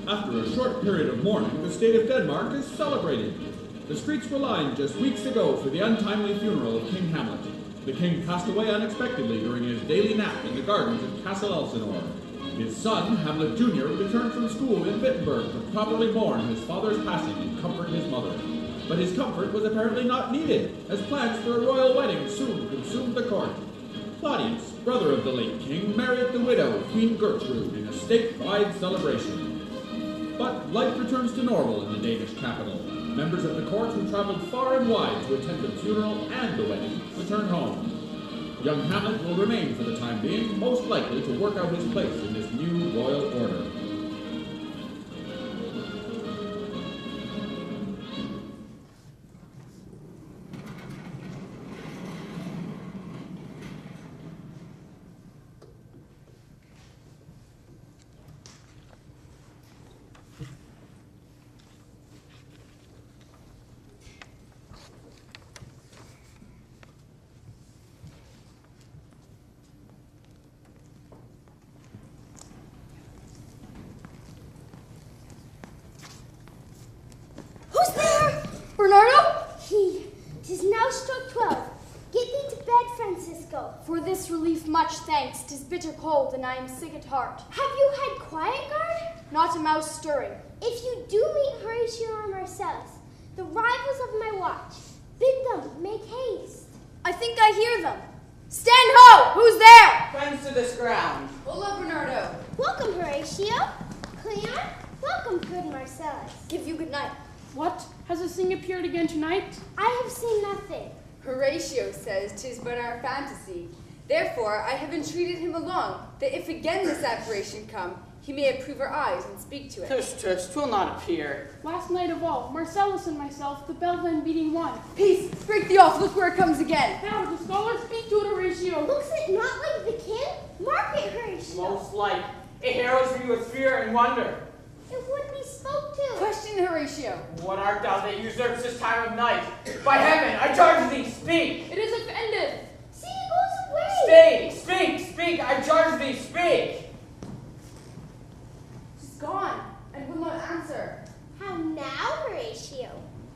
After a short period of mourning, the state of Denmark is celebrated. The streets were lined just weeks ago for the untimely funeral of King Hamlet. The king passed away unexpectedly during his daily nap in the gardens of Castle Elsinore. His son, Hamlet Jr., returned from school in Wittenberg to properly mourn his father's passing and comfort his mother. But his comfort was apparently not needed, as plans for a royal wedding soon consumed the court. Claudius, brother of the late king, married the widow, Queen Gertrude, in a statewide celebration. But life returns to normal in the Danish capital. Members of the court who traveled far and wide to attend the funeral and the wedding return home. Young Hamlet will remain for the time being, most likely to work out his place in this new royal order. For this relief much thanks, 'tis bitter cold, and I am sick at heart. Have you had quiet guard? Not a mouse stirring. If you do meet Horatio or Marcellus, the rivals of my watch, bid them make haste. I think I hear them. Stand ho! Who's there? Friends to this ground. Hola, Bernardo. Welcome, Horatio. Cleon, welcome, good Marcellus. Give you good night. What? Has this thing appeared again tonight? I have seen nothing. Horatio says 'tis but our fantasy. Therefore I have entreated him along, that if again this apparition come, he may approve our eyes and speak to it. Tush, 'twill not appear. Last night of all, Marcellus and myself, the bell then beating one. Peace! Break thee off! Look where it comes again! Now, the scholar, speak to it, Horatio. Looks it not like the king? Mark it, Horatio. Most like. It harrows me with fear and wonder. It would be spoke to. Question, Horatio. What art thou that usurps this time of night? By heaven, I charge thee, speak! It is offended. See, it goes away. Speak! I charge thee, speak! She's gone, and will not answer. How now, Horatio?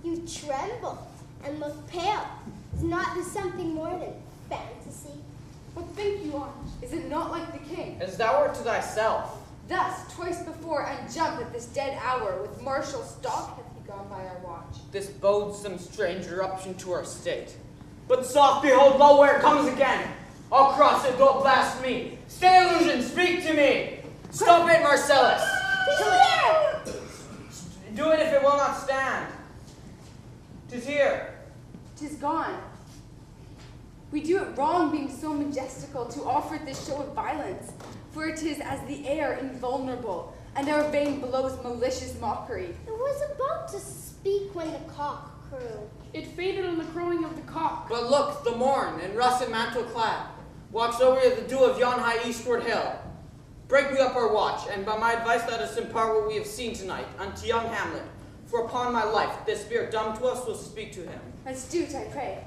You tremble and look pale. Is not this something more than fantasy? What think you on? Is it not like the king? As thou art to thyself. Thus, twice before, and jump at this dead hour, with martial stalk hath he gone by our watch. This bodes some strange eruption to our state. But soft, behold, lo, where it comes again! I'll cross it, don't blast me! Stay, illusion, speak to me! Stop it, Marcellus! Do it if it will not stand. 'Tis here. 'Tis gone. We do it wrong, being so majestical, to offer this show of violence. For it is as the air invulnerable, and our vein blows malicious mockery. It was about to speak when the cock crew. It faded on the crowing of the cock. But look, the morn, in russet mantle clad, walks over the dew of yon high eastward hill. Break we up our watch, and by my advice let us impart what we have seen tonight unto young Hamlet. For upon my life, this spirit dumb to us will speak to him. Astute, I pray.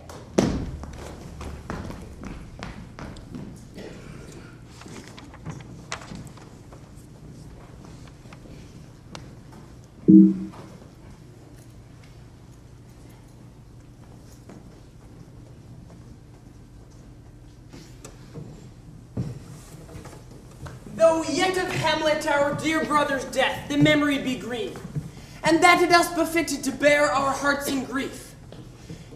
Though yet of Hamlet, our dear brother's death, the memory be green, and that it us befitted to bear our hearts in grief.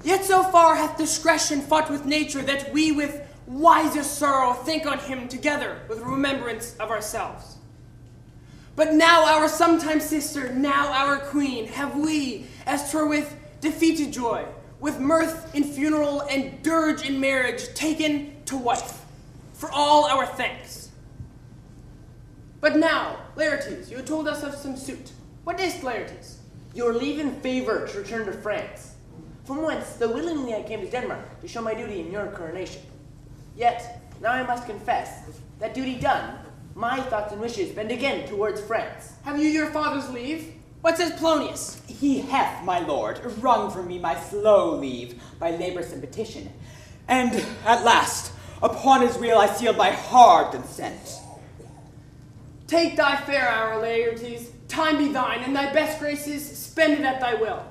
Yet so far hath discretion fought with nature, that we with wiser sorrow think on him together with remembrance of ourselves. But now our sometime sister, now our queen, have we, as 'twere with defeated joy, with mirth in funeral and dirge in marriage, taken to wife, for all our thanks. But now, Laertes, you told us of some suit. What is Laertes? Your leave and favor to return to France, from whence, though willingly I came to Denmark to show my duty in your coronation. Yet, now I must confess, that duty done, my thoughts and wishes bend again towards France. Have you your father's leave? What says Polonius? He hath, my lord, wrung from me my slow leave by laborsome petition, and at last, upon his will I sealed my hard consent. Take thy fair hour, Laertes. time be thine, and thy best graces spend it at thy will.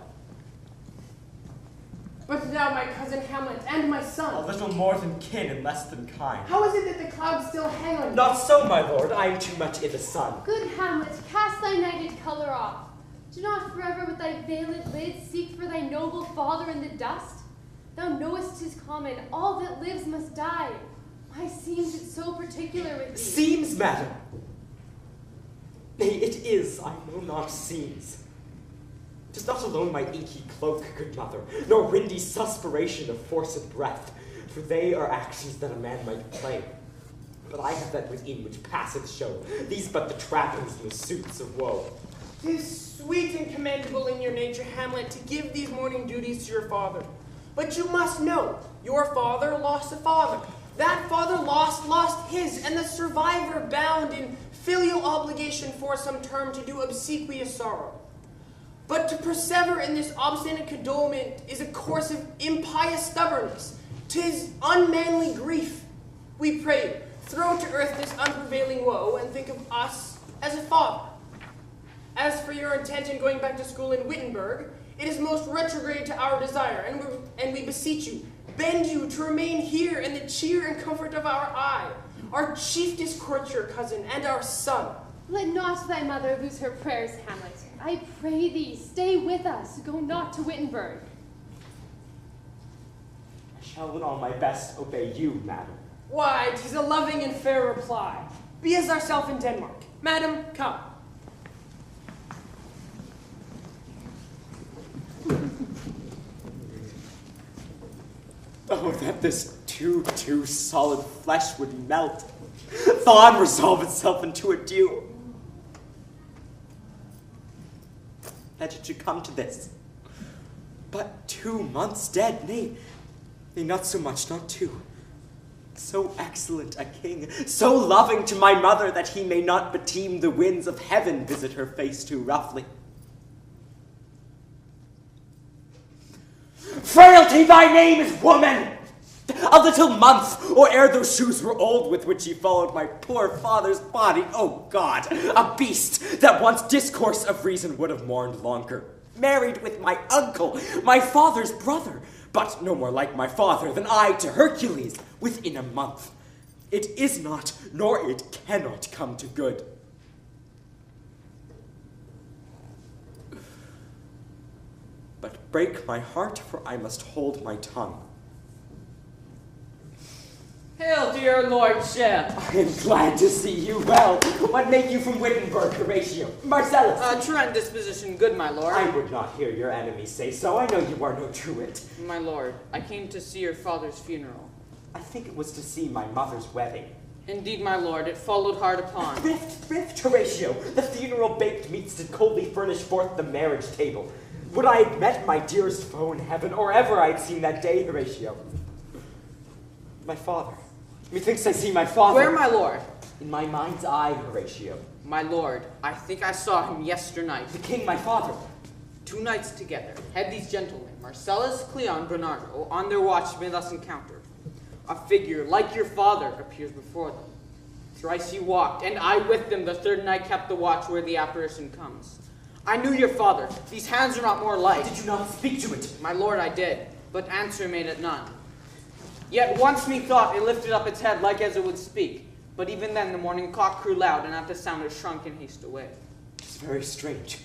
But thou, my cousin Hamlet, and my son, A little more than kin and less than kind. how is it that the clouds still hang on you? Not so, my lord, I am too much i' the sun. Good Hamlet, cast thy nighted color off. Do not forever with thy veiled lids seek for thy noble father in the dust. Thou knowest 'tis common, all that lives must die. Why seems it so particular with thee? Seems, madam. Nay, it is, I know not seems. 'Tis not alone my inky cloak, good mother, nor windy suspiration of forced breath, for they are actions that a man might play. But I have that within which passeth show, these but the trappings and the suits of woe. 'Tis sweet and commendable in your nature, Hamlet, to give these morning duties to your father. But you must know, your father lost a father. That father lost his, and the survivor bound in filial obligation for some term to do obsequious sorrow. But to persever in this obstinate condolement is a course of impious stubbornness. 'Tis unmanly grief. We pray, throw to earth this unprevailing woe, and think of us as a father. As for your intent in going back to school in Wittenberg, it is most retrograde to our desire, and we beseech you, bend you to remain here in the cheer and comfort of our eye, our chief discourt your cousin, and our son. Let not thy mother lose her prayers, Hamlet. I pray thee, stay with us, go not to Wittenberg. I shall with all my best obey you, madam. Why, 'tis a loving and fair reply. Be as ourself in Denmark. Madam, come. Oh, that this too solid flesh would melt, thaw and resolve itself into a dew. That it should come to this. But 2 months dead, nay, not so much, not 2. So excellent a king, so loving to my mother that he may not beteem the winds of heaven visit her face too roughly. Frailty, thy name is woman! A little month, or ere those shoes were old with which ye followed my poor father's body, oh God, a beast that once discourse of reason would have mourned longer. Married with my uncle, my father's brother, but no more like my father than I to Hercules, within a month. It is not, nor it cannot come to good. But break my heart, for I must hold my tongue. Hail, dear lordship. I am glad to see you well. What make you from Wittenberg, Horatio? Marcellus? Truant disposition, good my lord. I would not hear your enemies say so. I know you are no truant. My lord, I came to see your father's funeral. I think it was to see my mother's wedding. Indeed, my lord, it followed hard upon. Thrift, Horatio. The funeral baked meats did coldly furnish forth the marriage table. Would I had met my dearest foe in heaven, or ever I had seen that day, Horatio. My father. Methinks I see my father. Where, my lord? In my mind's eye, Horatio. My lord, I think I saw him yesternight. The king, my father. 2 nights together had these gentlemen, Marcellus, Cleon, Bernardo, on their watch been thus encountered. A figure like your father appears before them. Thrice he walked, and I with them. The 3rd night kept the watch where the apparition comes. I knew your father. These hands are not more like. Did you not speak to it? My lord, I did, but answer made it none. Yet once methought it lifted up its head like as it would speak. But even then the morning cock crew loud, and at the sound it shrunk in haste away. It's very strange.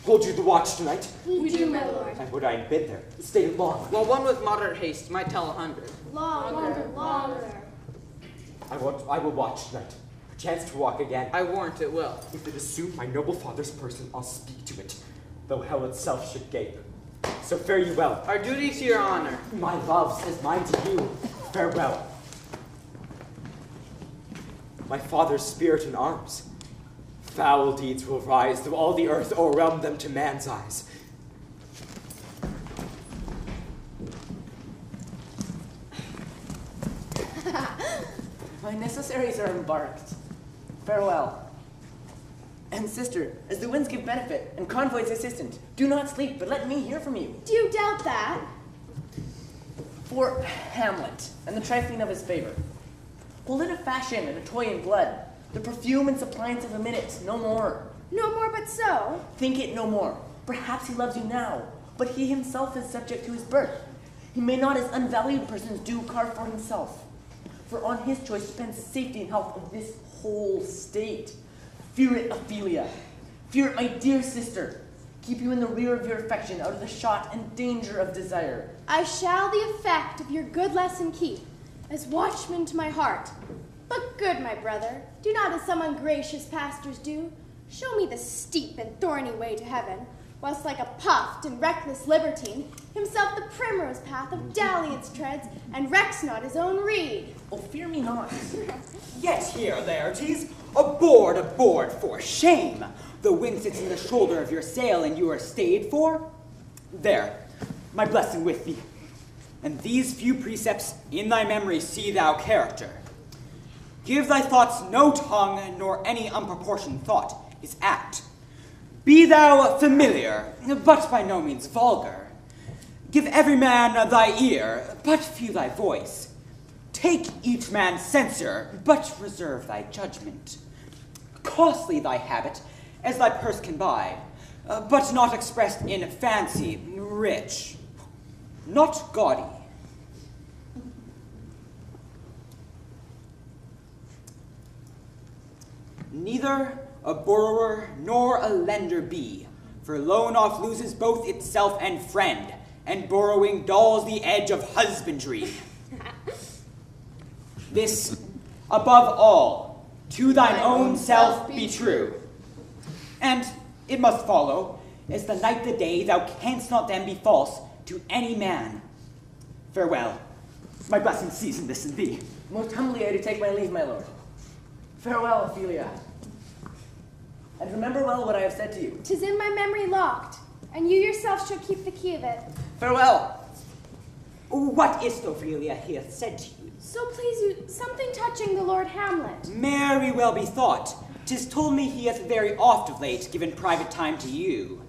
Hold you the watch tonight? We do, my lord. I would I had been there. Stayed long. Well, one with moderate haste might tell 100. Longer. I will watch tonight. Perchance to walk again. I warrant it will. If it assume my noble father's person, I'll speak to it, though hell itself should gape. So fare you well. Our duty to your honor. My love says mine to you. Farewell. My father's spirit in arms. Foul deeds will rise, though all the earth o'erwhelm them to man's eyes. My necessaries are embarked. Farewell. And sister, as the winds give benefit, and convoys assistant, do not sleep, but let me hear from you. Do you doubt that? For Hamlet, and the trifling of his favor. Hold it a fashion and a toy in blood, the perfume and suppliance of a minute, no more. No more but so. Think it no more. Perhaps he loves you now, but he himself is subject to his birth. He may not, as unvalued persons do, carve for himself. For on his choice depends the safety and health of this whole state. Fear it, Ophelia. Fear it, my dear sister. Keep you in the rear of your affection, out of the shot and danger of desire. I shall the effect of your good lesson keep, as watchman to my heart. But good, my brother, do not as some ungracious pastors do. Show me the steep and thorny way to heaven, whilst like a puffed and reckless libertine, himself the primrose path of dalliance treads, and recks not his own reed. Oh, fear me not. Yet here, Laertes, aboard, for shame! The wind sits in the shoulder of your sail, and you are stayed for? There, my blessing with thee. And these few precepts in thy memory see thou character. Give thy thoughts no tongue, nor any unproportioned thought is act. Be thou familiar, but by no means vulgar. Give every man thy ear, but few thy voice. Take each man's censure, but reserve thy judgment. Costly thy habit, as thy purse can buy, but not expressed in fancy, rich, not gaudy. Neither a borrower nor a lender be, for loan oft loses both itself and friend, and borrowing dulls the edge of husbandry. This, above all, to thine own self be true. And it must follow, as the night the day, thou canst not then be false to any man. Farewell. My blessing season this in thee. Most humbly I do take my leave, my lord. Farewell, Ophelia. And remember well what I have said to you. 'Tis in my memory locked, and you yourself shall keep the key of it. Farewell. What is't Ophelia hath said to you? So please you, something touching the Lord Hamlet. Marry well bethought. 'Tis told me he hath very oft of late given private time to you.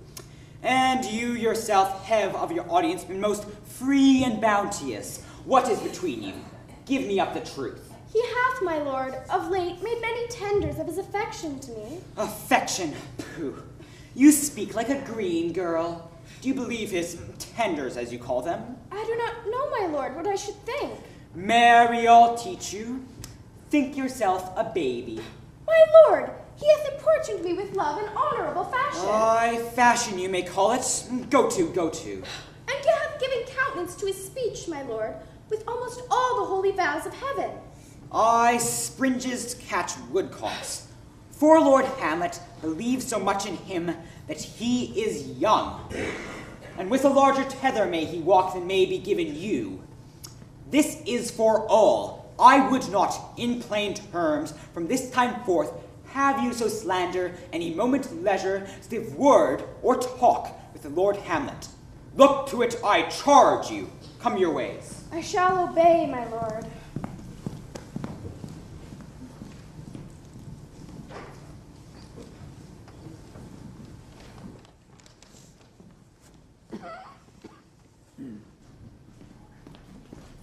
And you yourself have of your audience been most free and bounteous. What is between you? Give me up the truth. He hath, my lord, of late made many tenders of his affection to me. Affection? Pooh. You speak like a green girl. Do you believe his tenders, as you call them? I do not know, my lord, what I should think. Marry, I'll teach you. Think yourself a baby. My lord, he hath importuned me with love in honorable fashion. Aye, fashion you may call it. Go to. And he hath given countenance to his speech, my lord, with almost all the holy vows of heaven. Aye, springes catch woodcocks. For Lord Hamlet believes so much in him that he is young. And with a larger tether may he walk than may be given you. This is for all. I would not, in plain terms, from this time forth, have you so slander any moment leisure, save word or talk with the Lord Hamlet. Look to it, I charge you. Come your ways. I shall obey, my lord.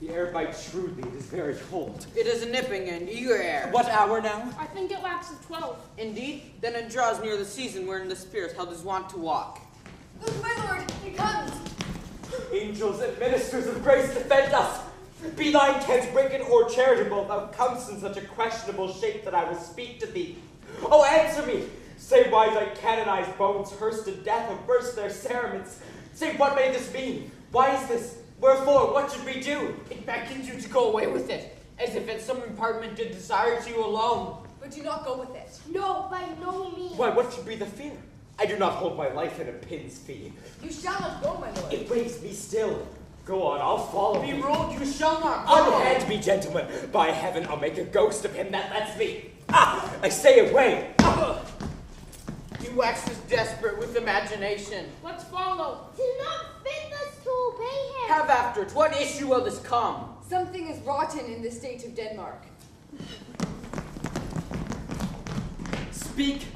The air bites shrewdly. It is very cold. It is a nipping and eager air. What hour now? I think it lacks of 12. Indeed, then it draws near the season wherein the spirit held his wont to walk. Look, my lord, he comes. Angels and ministers of grace defend us. Be thy intent wicked or charitable, thou comest in such a questionable shape that I will speak to thee. Oh, answer me! Say why thy canonized bones hearsed to death have burst their cerements. Say what may this mean? Why is this? Wherefore? What should we do? It beckons you to go away with it, as if it some impartment did desire to you alone. But do not go with it. No, by no means. Why, what should be the fear? I do not hold my life in a pin's fee. You shall not go, my lord. It waves me still. Go on, I'll follow Be thee. ruled, you shall not go. Unhand me, gentlemen. By heaven, I'll make a ghost of him that lets me. Ah, I say away. You waxes desperate with imagination. Let's follow. Tis not fit us to obey him. Have after it. What issue will this come? Something is rotten in the state of Denmark. Speak.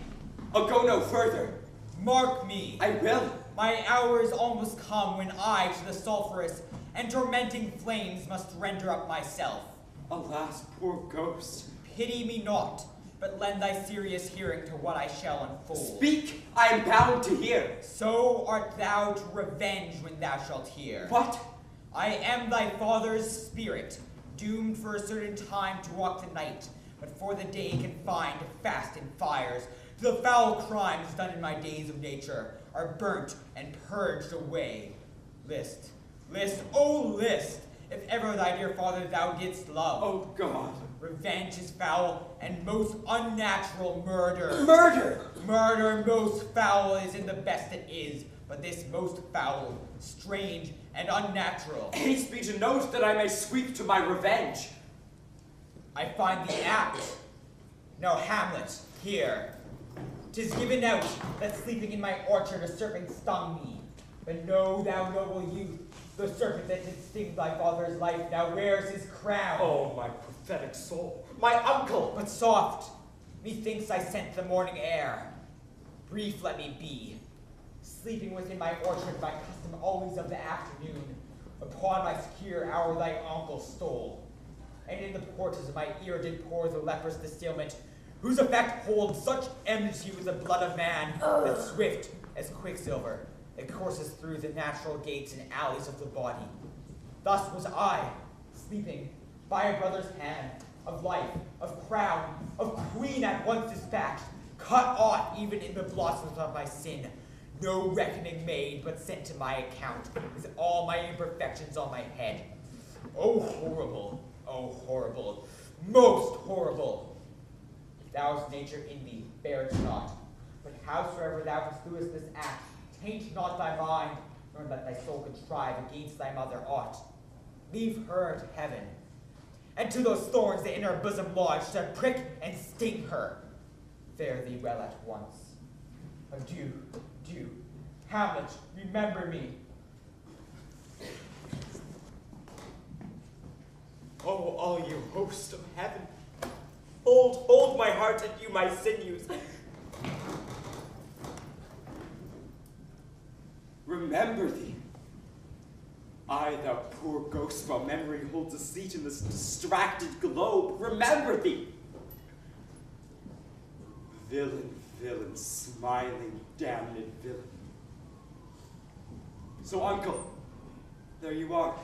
I'll go no further. Mark me. I will. My hour is almost come when I to the sulphurous and tormenting flames must render up myself. Alas, poor ghost. Pity me not, but lend thy serious hearing to what I shall unfold. Speak, I am bound to hear. So art thou to revenge when thou shalt hear. What? I am thy father's spirit, doomed for a certain time to walk the night, but for the day confined to fast in fires. The foul crimes done in my days of nature are burnt and purged away. List, oh list, if ever thy dear father thou didst love. Oh God. Revenge is foul and most unnatural murder. Murder! Murder most foul is in the best it is, but this most foul, strange, and unnatural. Haste me to note that I may sweep to my revenge. I find thee apt. Now Hamlet, here. 'Tis given out that sleeping in my orchard a serpent stung me. But know thou, noble youth, the serpent that did sting thy father's life now wears his crown. Oh, my prophetic soul. My uncle! But soft, methinks I scent the morning air. Brief let me be. Sleeping within my orchard by custom always of the afternoon, upon my secure hour thy uncle stole. And in the porches of my ear did pour the leprous distilment, whose effect holds such enmity with the blood of man, that swift as quicksilver, it courses through the natural gates and alleys of the body. Thus was I, sleeping by a brother's hand, of life, of crown, of queen at once dispatched, cut off even in the blossoms of my sin, no reckoning made, but sent to my account, with all my imperfections on my head. Oh horrible, most horrible! Thou's nature in thee, bear it not. But howsoever thou pursuest this act, taint not thy mind, nor let thy soul contrive against thy mother aught. Leave her to heaven, and to those thorns that in her bosom lodge shall prick and sting her. Fare thee well at once. Adieu. Hamlet, remember me. Oh, all you host of heaven, hold my heart and you my sinews. Remember thee. I, thou poor ghost, while memory holds a seat in this distracted globe, remember thee. Villain, smiling, damned villain. So, uncle, there you are.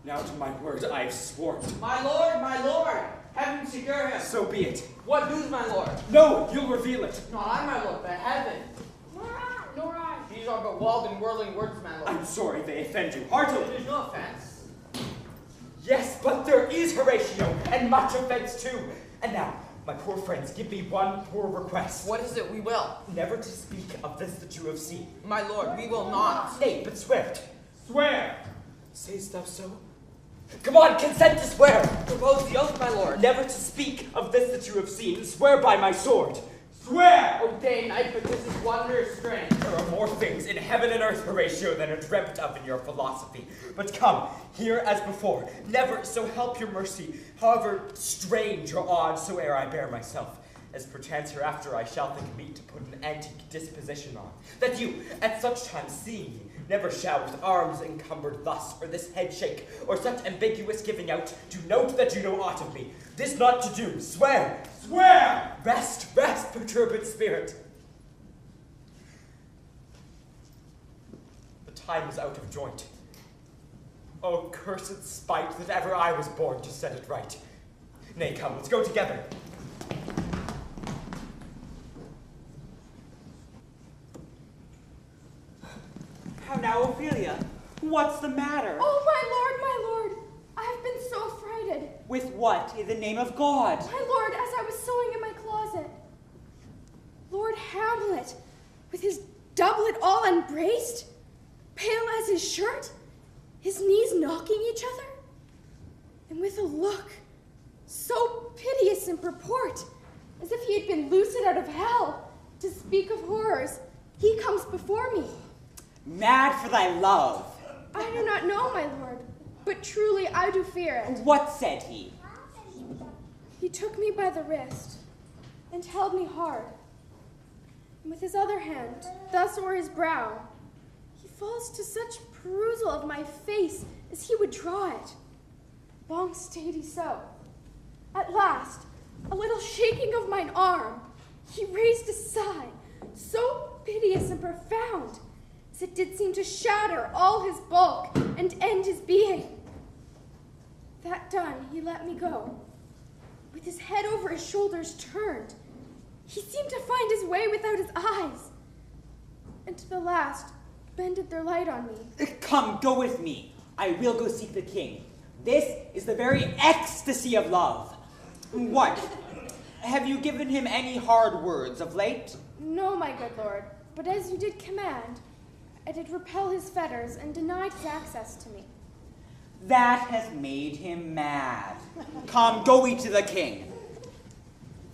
Now to my word I have sworn. My lord, heaven secure him. So be it. What news, my lord? No, you'll reveal it. Not I, my lord, but heaven. Nor I. These are but wild and whirling words, my lord. I'm sorry they offend you heartily. There's no offense. Yes, but there is, Horatio, and much offense too. And now, my poor friends, give me one poor request. What is it? We will. Never to speak of this that you have seen. My lord, we will not. Nay, but swear it. Swear! Sayest thou so? Come on, consent to swear. Propose the oath, my lord. Never to speak of this that you have seen. Swear by my sword. Swear! O day knight, but this is wondrous strange. There are more things in heaven and earth, Horatio, than are dreamt of in your philosophy. But come, here as before, never, so help your mercy, however strange or odd soe'er I bear myself, as perchance hereafter I shall think meet to put an antique disposition on, that you, at such times seeing me, never shall with arms encumbered thus, or this head shake, or such ambiguous giving out, to note that you know aught of me. This not to do, swear! Swear! Rest, perturbed spirit. The time is out of joint. Oh, cursed spite that ever I was born to set it right. Nay, come, let's go together. How now, Ophelia? What's the matter? Oh, my lord, I have been so frighted. With what, in the name of God? My lord, as I was sewing in my closet, Lord Hamlet, with his doublet all unbraced, pale as his shirt, his knees knocking each other, and with a look so piteous in purport, as if he had been loosed out of hell, to speak of horrors, he comes before me. Mad for thy love. I do not know, my lord, but truly I do fear it. What said he? He took me by the wrist and held me hard, and with his other hand, thus o'er his brow, he falls to such perusal of my face as he would draw it. Long stayed he so. At last, a little shaking of mine arm, he raised a sigh, so piteous and profound, as it did seem to shatter all his bulk and end his being. That done, he let me go. With his head over his shoulders turned, he seemed to find his way without his eyes, and to the last bended their light on me. Come, go with me. I will go seek the king. This is the very ecstasy of love. What? Have you given him any hard words of late? No, my good lord, but as you did command, I did repel his fetters and denied his access to me. That has made him mad. Come, go we to the king.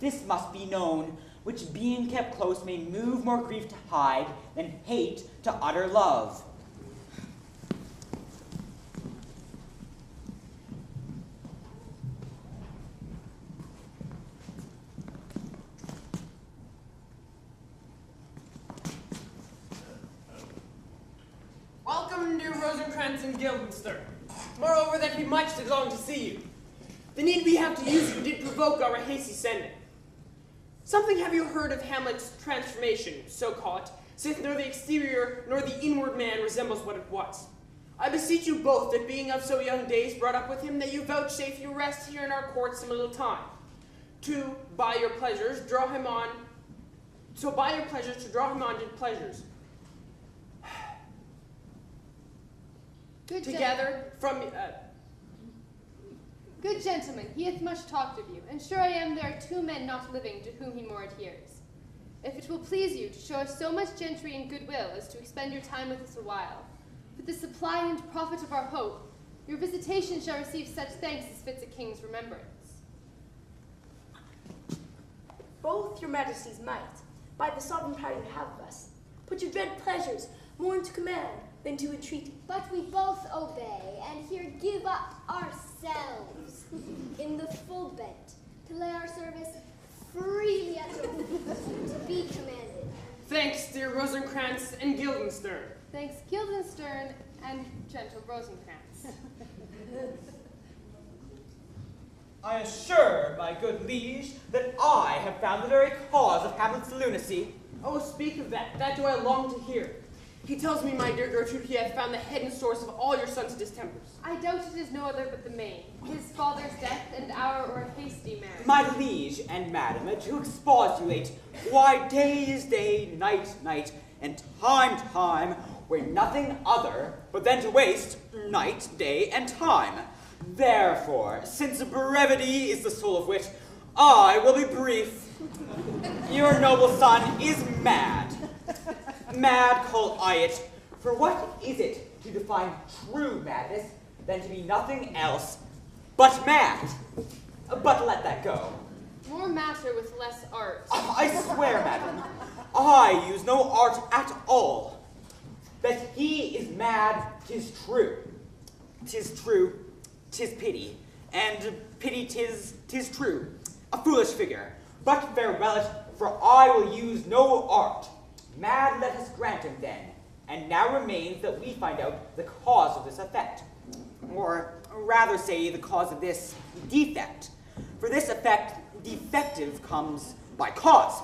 This must be known, which being kept close may move more grief to hide than hate to utter love. Welcome, dear Rosencrantz and Guildenstern. Moreover, that we much did long to see you. The need we have to use you did provoke our hasty sending. Something have you heard of Hamlet's transformation, so called, sith neither the exterior nor the inward man resembles what it was. I beseech you both that being of so young days brought up with him, that you vouchsafe you rest here in our court some little time, to, by your pleasures, draw him on to pleasures. Good Together from Good gentlemen, he hath much talked of you, and sure I am there are two men not living to whom he more adheres. If it will please you to show us so much gentry and goodwill as to expend your time with us a while, for the supply and profit of our hope, your visitation shall receive such thanks as fits a king's remembrance. Both your majesties might, by the sovereign power you have of us, put your dread pleasures more into command than to entreaty. But we both obey, and here give up ourselves in the full bent, to lay our service freely at your feet, to be commanded. Thanks, dear Rosencrantz and Guildenstern. Thanks, Guildenstern and gentle Rosencrantz. I assure my good liege that I have found the very cause of Hamlet's lunacy. Oh, speak of that. That do I long to hear. He tells me, my dear Gertrude, he hath found the head and source of all your son's distempers. I doubt it is no other but the main, his father's death and our or hasty marriage. My liege and madam, to expostulate, why day is day, night, night, and time, were nothing other but than to waste night, day, and time. Therefore, since brevity is the soul of wit, I will be brief. Your noble son is mad. Mad call I it, for what is it to define true madness than to be nothing else but mad? But let that go. More matter with less art. I swear, madam, I use no art at all. That he is mad, 'tis true. 'Tis true, 'tis pity, and pity 'tis true. A foolish figure, but farewell it, for I will use no art. Mad let us grant him then, and now remains that we find out the cause of this effect, or rather say the cause of this defect. For this effect, defective comes by cause.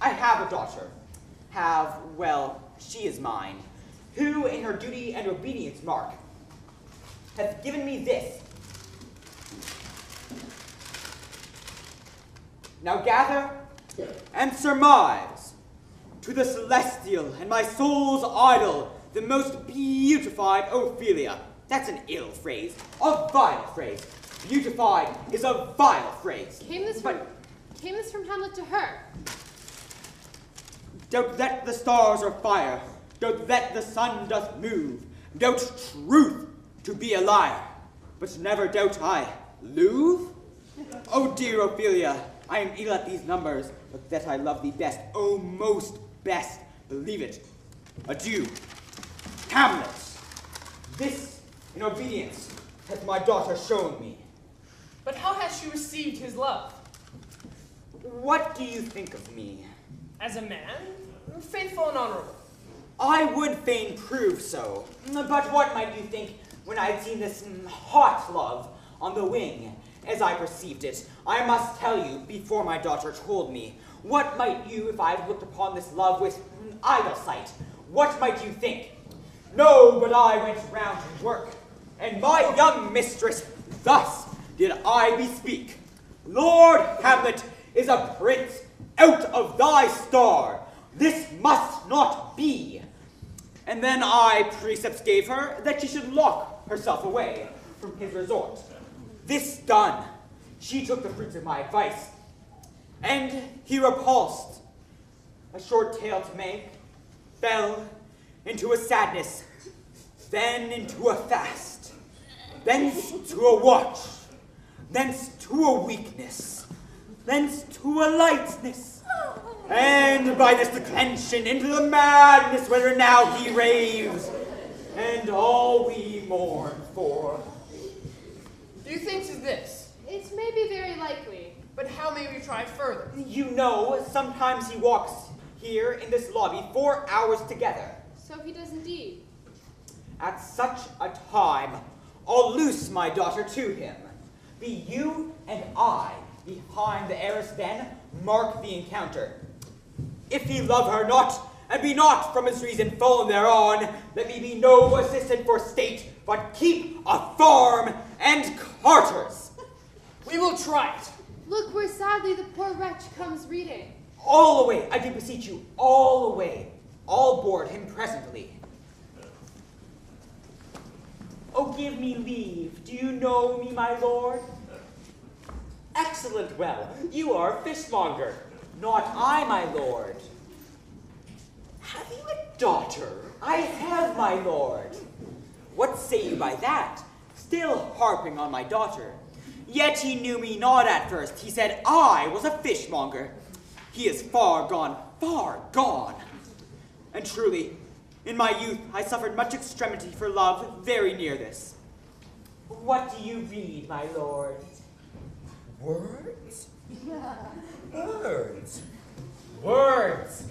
I have a daughter, she is mine, who in her duty and obedience mark, hath given me this. Now gather and surmise, to the celestial and my soul's idol, the most beautified Ophelia. That's an ill phrase, a vile phrase. Beautified is a vile phrase. Came this from Hamlet to her? Doubt that the stars are fire, doubt that the sun doth move, doubt truth to be a liar, but never doubt I Louvre? Oh dear Ophelia, I am ill at these numbers, but that I love thee best, oh most best, believe it. Adieu. Hamlet, this in obedience hath my daughter shown me. But how has she received his love? What do you think of me? As a man, faithful and honorable. I would fain prove so, but what might you think when I had seen this hot love on the wing, as I perceived it. I must tell you, before my daughter told me, what might you, if I had looked upon this love with an idle sight, what might you think? No, but I went round to work, and my young mistress thus did I bespeak. Lord Hamlet is a prince out of thy star. This must not be. And then I precepts gave her that she should lock herself away from his resort. This done, she took the fruits of my advice, and he repulsed. A short tale to make, fell into a sadness, then into a fast, thence to a watch, thence to a weakness, thence to a lightness, and by this declension into the madness whether now he raves, and all we mourn for. Do you think 'tis this? It may be very likely. But how may we try further? You know, sometimes he walks here in this lobby 4 hours together. So he does indeed. At such a time, I'll loose my daughter to him. Be you and I behind the arras then, mark the encounter. If he love her not, and be not from his reason fallen thereon, let me be no assistant for state, but keep a farm and carters. We will try it. Look where sadly the poor wretch comes reading. All away, I do beseech you, all away. I'll board him presently. Oh, give me leave. Do you know me, my lord? Excellent well. You are fishmonger. Not I, my lord. Have you a daughter? I have, my lord. What say you by that? Still harping on my daughter. Yet he knew me not at first. He said I was a fishmonger. He is far gone, far gone. And truly, in my youth, I suffered much extremity for love very near this. What do you read, my lord? Words? Words. Words.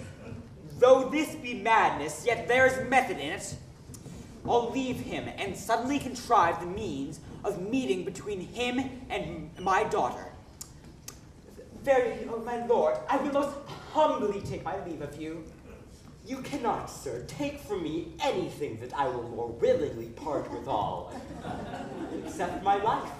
Though this be madness, yet there's method in it. I'll leave him and suddenly contrive the means of meeting between him and my daughter. Very, oh my lord, I will most humbly take my leave of you. You cannot, sir, take from me anything that I will more willingly part withal. Except my life.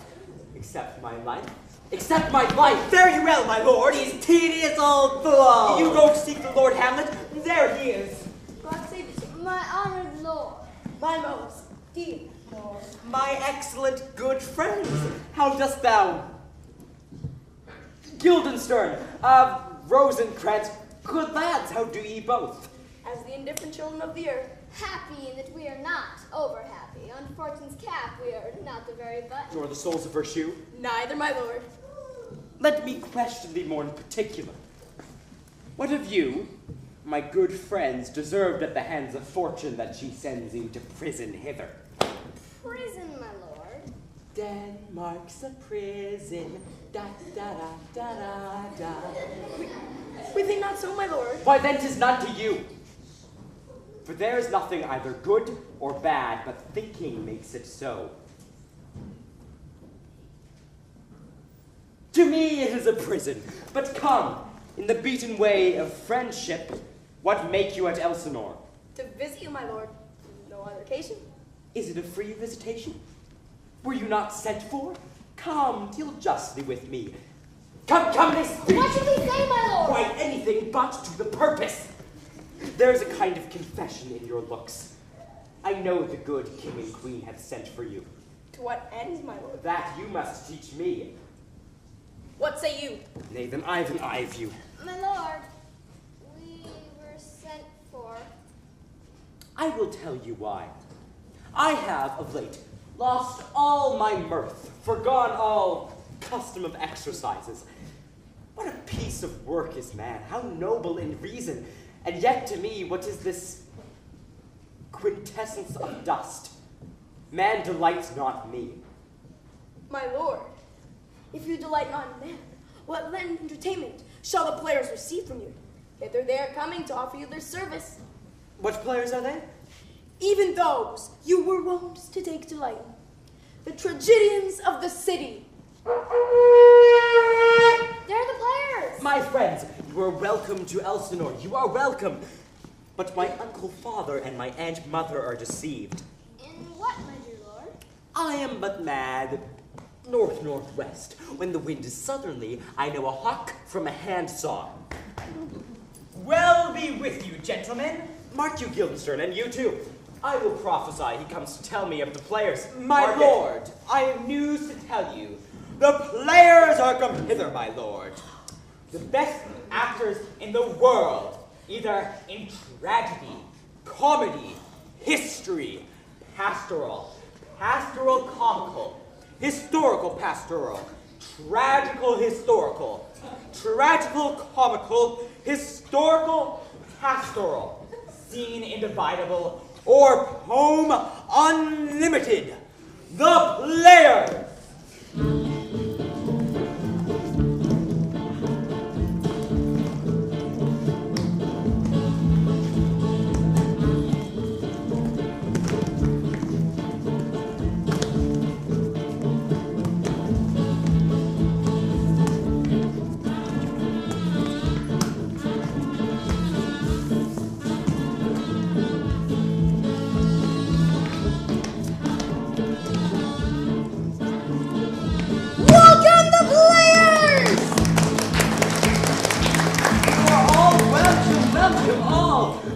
Except my life. Except my life! Very well, my lord. These tedious old fools! You go seek the Lord Hamlet. There he is. God save us, my honored lord. My most dear lord. My excellent good friends, how dost thou? Guildenstern, Rosencrantz, good lads, how do ye both? As the indifferent children of the earth. Happy in that we are not over happy. On fortune's cap we are not the very butt. Nor the soles of her shoe? Neither, my lord. Let me question thee more in particular. What have you, my good friends, deserved at the hands of fortune that she sends you to prison hither? Prison, my lord. Denmark's a prison, da da da da da da. We think not so, my lord. Why then 'tis not to you. For there is nothing either good or bad, but thinking makes it so. To me it is a prison, but come, in the beaten way of friendship, what make you at Elsinore? To visit you, my lord. No other occasion. Is it a free visitation? Were you not sent for? Come, deal justly with me. Come, they speak! What should we say, my lord? Why, anything but to the purpose. There's a kind of confession in your looks. I know the good king and queen have sent for you. To what end, my lord? That you must teach me. What say you? Nay, then I have an eye of you. My lord, we were sent for. I will tell you why. I have, of late, lost all my mirth, forgone all custom of exercises. What a piece of work is man, how noble in reason, and yet to me, what is this quintessence of dust? Man delights not me. My lord, if you delight not in man, what lend entertainment shall the players receive from you? Hither they are coming to offer you their service. What players are they? Even those you were wont to take delight in. The tragedians of the city. They're the players! My friends, you are welcome to Elsinore. You are welcome. But my uncle father and my aunt mother are deceived. In what, my dear lord? I am but mad. North-northwest. When the wind is southerly, I know a hawk from a hand-saw. Well be with you, gentlemen. Mark you, Guildenstern, and you too. I will prophesy he comes to tell me of the players. My Mark it. lord, I have news to tell you. The players are come hither, my lord. The best actors in the world, either in tragedy, comedy, history, pastoral, pastoral comical, historical pastoral, tragical historical, tragical comical, historical pastoral, scene individable, or poem unlimited. The players!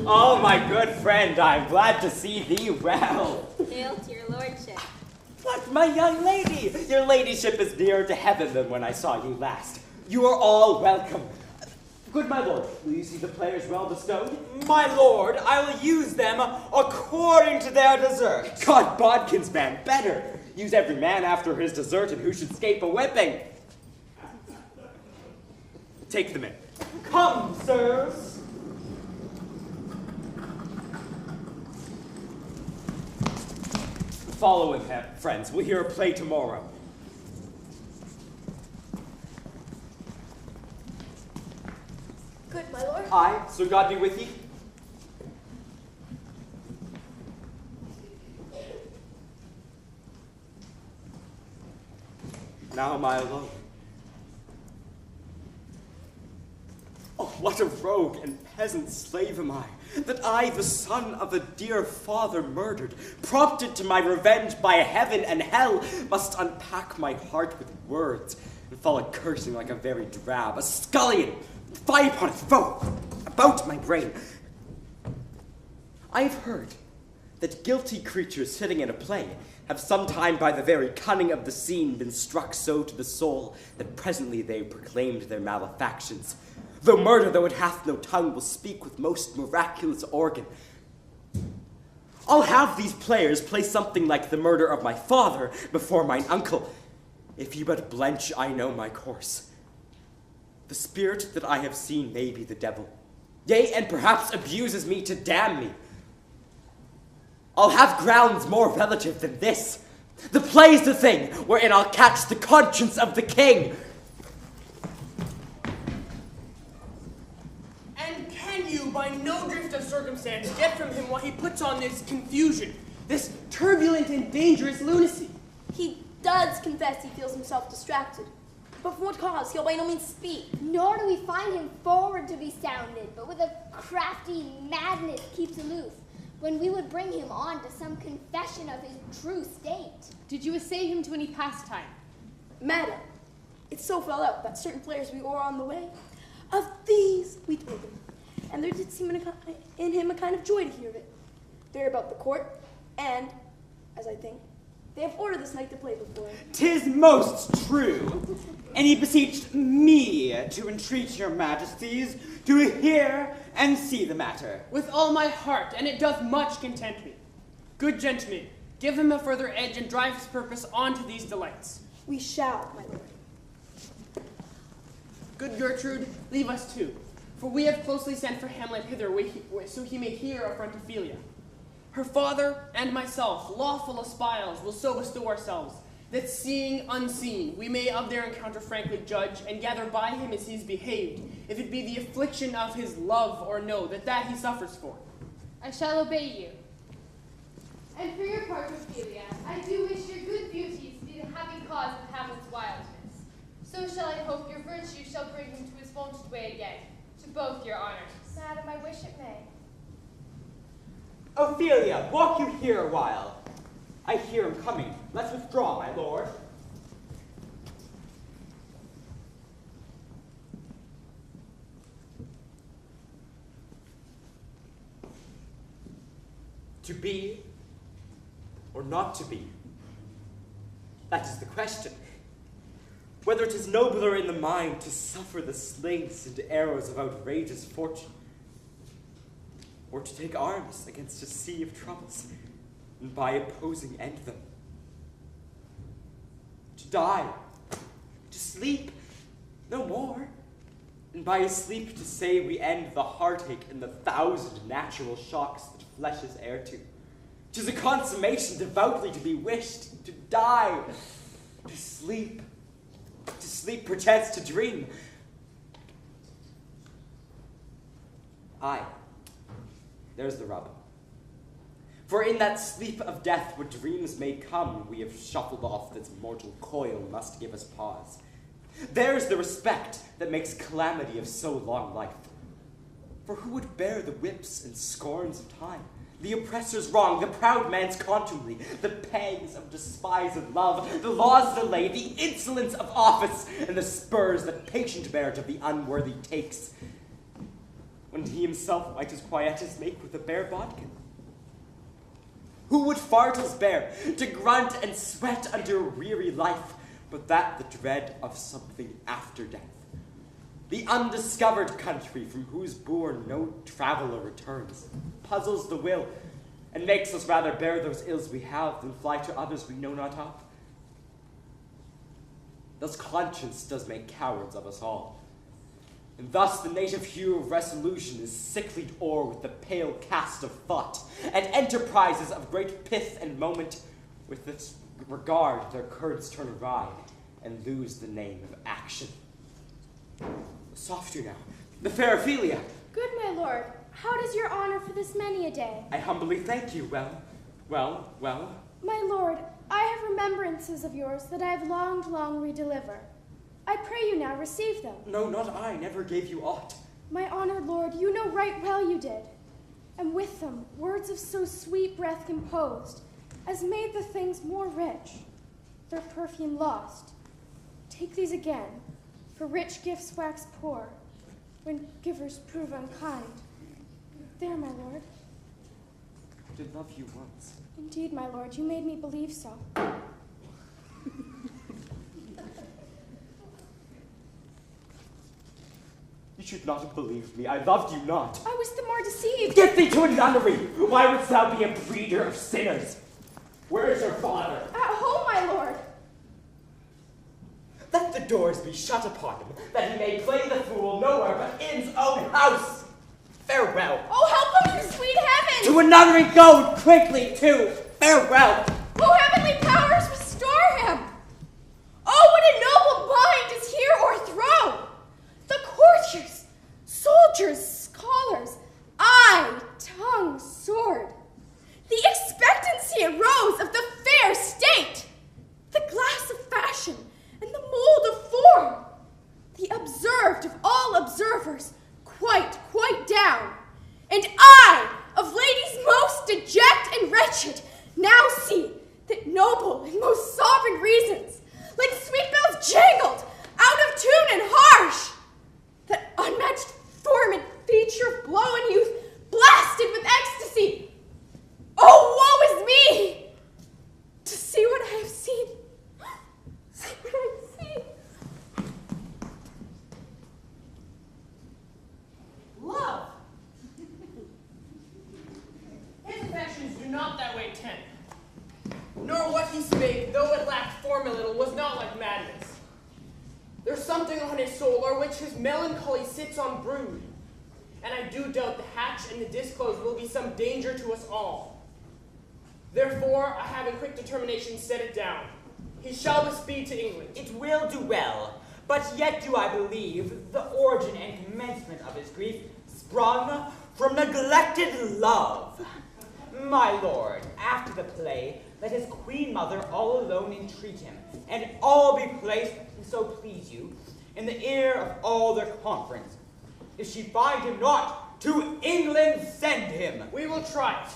Oh, my good friend, I'm glad to see thee well. Hail to your lordship. What, my young lady? Your ladyship is nearer to heaven than when I saw you last. You are all welcome. Good my lord, will you see the players well bestowed? My lord, I will use them according to their desert. God bodkins, man, better. Use every man after his desert, and who should escape a whipping? Take them in. Come, sirs. Follow him, friends. We'll hear a play tomorrow. Good, my lord. Aye, so God be with ye. Now am I alone. Oh, what a rogue and peasant slave am I, that I, the son of a dear father murdered, prompted to my revenge by heaven and hell, must unpack my heart with words, and fall a-cursing like a very drab, a scullion, fie upon its foe, about my brain. I have heard that guilty creatures sitting in a play have sometime by the very cunning of the scene been struck so to the soul that presently they proclaimed their malefactions. Though murder, though it hath no tongue, will speak with most miraculous organ. I'll have these players play something like the murder of my father before mine uncle. If you but blench, I know my course. The spirit that I have seen may be the devil, yea, and perhaps abuses me to damn me. I'll have grounds more relative than this. The play's the thing wherein I'll catch the conscience of the king. And can you, by no drift of circumstance, get from him what he puts on this confusion, this turbulent and dangerous lunacy? He does confess he feels himself distracted. But for what cause? He'll by no means speak. Nor do we find him forward to be sounded, but with a crafty madness keeps aloof, when we would bring him on to some confession of his true state. Did you assay him to any pastime? Madam, it so fell out that certain players we were on the way, of these we told him, and there did seem in him a kind of joy to hear of it. They're about the court, and, as I think, they have ordered this night to play before. 'Tis most true, and he beseeched me to entreat your majesties to hear and see the matter. With all my heart, and it doth much content me. Good gentlemen, give him a further edge and drive his purpose on to these delights. We shall, my lord. Good Gertrude, leave us too, for we have closely sent for Hamlet hither so he may hear affront Ophelia. Her father and myself, lawful espials, will so bestow ourselves, that seeing unseen, we may of their encounter frankly judge, and gather by him as he's behaved, if it be the affliction of his love or no, that he suffers for. I shall obey you. And for your part, Ophelia, I do wish your good beauties to be the happy cause of Hamlet's wildness. So shall I hope your virtue shall bring him to his wonted way again, to both your honors. Madam, I wish it may. Ophelia, walk you here a while. I hear him coming. Let's withdraw, my lord. To be or not to be? That is the question. Whether it is nobler in the mind to suffer the slings and arrows of outrageous fortune, or to take arms against a sea of troubles, and by opposing end them. To die, to sleep, no more, and by a sleep to say we end the heartache and the 1,000 natural shocks that flesh is heir to. 'Tis a consummation devoutly to be wished, to die, to sleep perchance to dream. Aye, there's the rub. For in that sleep of death where dreams may come, we have shuffled off this mortal coil must give us pause. There's the respect that makes calamity of so long life. For who would bear the whips and scorns of time, the oppressor's wrong, the proud man's contumely, the pangs of despised love, the law's delay, the insolence of office, and the spurs that patient merit of the unworthy takes, when he himself might his quietus make with a bare bodkin? Who would fartles bear, to grunt and sweat under a weary life, but that the dread of something after death? The undiscovered country from whose bourne no traveller returns, puzzles the will, and makes us rather bear those ills we have than fly to others we know not of. Thus conscience does make cowards of us all, and thus the native hue of resolution is sicklied o'er with the pale cast of thought, and enterprises of great pith and moment with this regard their currents turn awry, and lose the name of action. Softer now, the fair Ophelia. Good, my lord. How does your honor for this many a day? I humbly thank you. Well. My lord, I have remembrances of yours that I have longed long redeliver. I pray you now receive them. No, not I, never gave you aught. My honored lord, you know right well you did. And with them, words of so sweet breath composed, as made the things more rich, their perfume lost. Take these again, for rich gifts wax poor, when givers prove unkind. There, my lord. I did love you once. Indeed, my lord, you made me believe so. You should not have believed me. I loved you not. I was the more deceived. Get thee to a nunnery! Why wouldst thou be a breeder of sinners? Where is your father? At home, my lord. Let the doors be shut upon him, that he may play the fool nowhere but in's own house. Farewell. Oh, help him, sweet heaven! To a nunnery go, quickly, too. Farewell. Oh, heavenly powers, restore him! Oh, what a noble mind is here o'erthrown! The courtiers, soldiers, scholars, eye, tongue, sword. The expectancy arose of the fair state, the glass of fashion, and the mold of form, the observed of all observers, quite down. And I, of ladies most deject and wretched, now see that noble and most sovereign reasons, like sweet bells jangled, out of tune and harsh, that unmatched form and feature of blow and youth, blasted with ecstasy. Oh, woe is me! To see what I have seen. See what I have seen. Love! His affections do not that way tend. Nor what he spake, though it lacked form a little, was not like madness. There's something on his soul, o'er which his melancholy sits on brood. And I do doubt the hatch and the disclose will be some danger to us all. Therefore, I have in quick determination set it down. He shall with speed to England. It will do well, but yet do I believe the origin and commencement of his grief sprung from neglected love. My lord, after the play, let his queen mother all alone entreat him, and all be placed and so please you, in the ear of all their conference. If she find him not, to England send him. We will try it.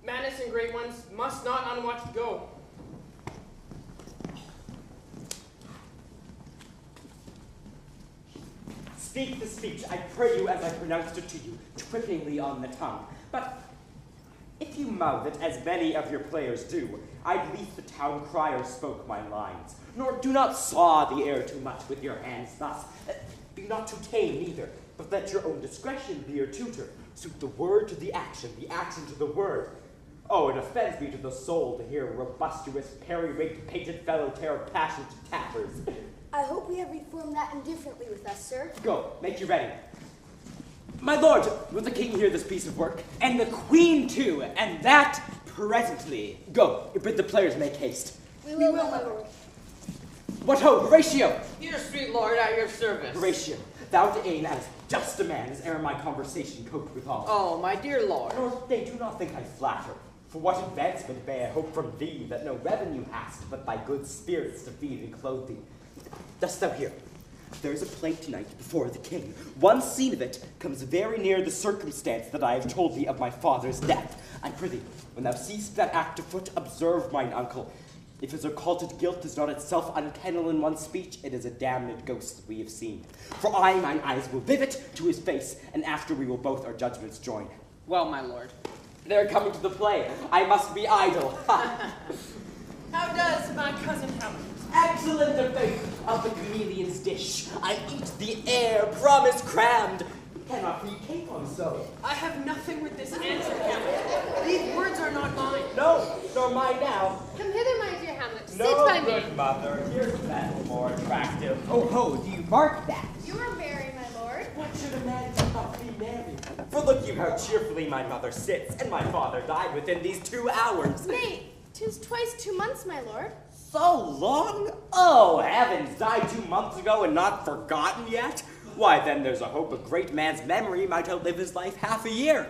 Madness and great ones must not unwatched go. Speak the speech, I pray you, as I pronounced it to you, trippingly on the tongue. But if you mouth it, as many of your players do, I'd lief the town crier spoke my lines. Nor do not saw the air too much with your hands thus. Be not too tame neither, but let your own discretion be your tutor. Suit the word to the action to the word. Oh, it offends me to the soul to hear a robustuous, periwigged, painted fellow tear a passion to tatters. I hope we have reformed that indifferently with us, sir. Go, make you ready. My lord, will the king hear this piece of work? And the queen too, and that presently. Go, bid the players make haste. We will, my lord. What ho, Horatio! Here, sweet lord, at your service. Horatio, thou to aim as just a man as ere my conversation coped withal. Oh, my dear lord. Nor they do not think I flatter. For what advancement may I hope from thee that no revenue hast, but thy good spirits to feed and clothe thee? Dost thou hear? There is a play tonight before the king. One scene of it comes very near the circumstance that I have told thee of my father's death. I prithee, when thou seest that act afoot, observe mine uncle. If his occulted guilt is not itself unkennel in one speech, it is a damned ghost that we have seen. For mine eyes will vivet to his face, and after we will both our judgments join. Well, my lord. They're coming to the play. I must be idle. How does my cousin Hamlet? Excellent debate of the chameleon's dish. I eat the air, promise crammed. Cannot be capon so. I have nothing with this answer, Hamlet. These words are not mine. No, nor mine now. Come hither, my dear Hamlet. Sit No, by me. good mother, here's that more attractive. Oh ho, do you mark that? You are merry, my lord. What should a man not be married? For look you how cheerfully my mother sits, and my father died within these 2 hours. Nay, 'tis twice 2 months, my lord. So long? Oh, heavens, died 2 months ago and not forgotten yet? Why, then there's a hope a great man's memory might outlive his life half a year.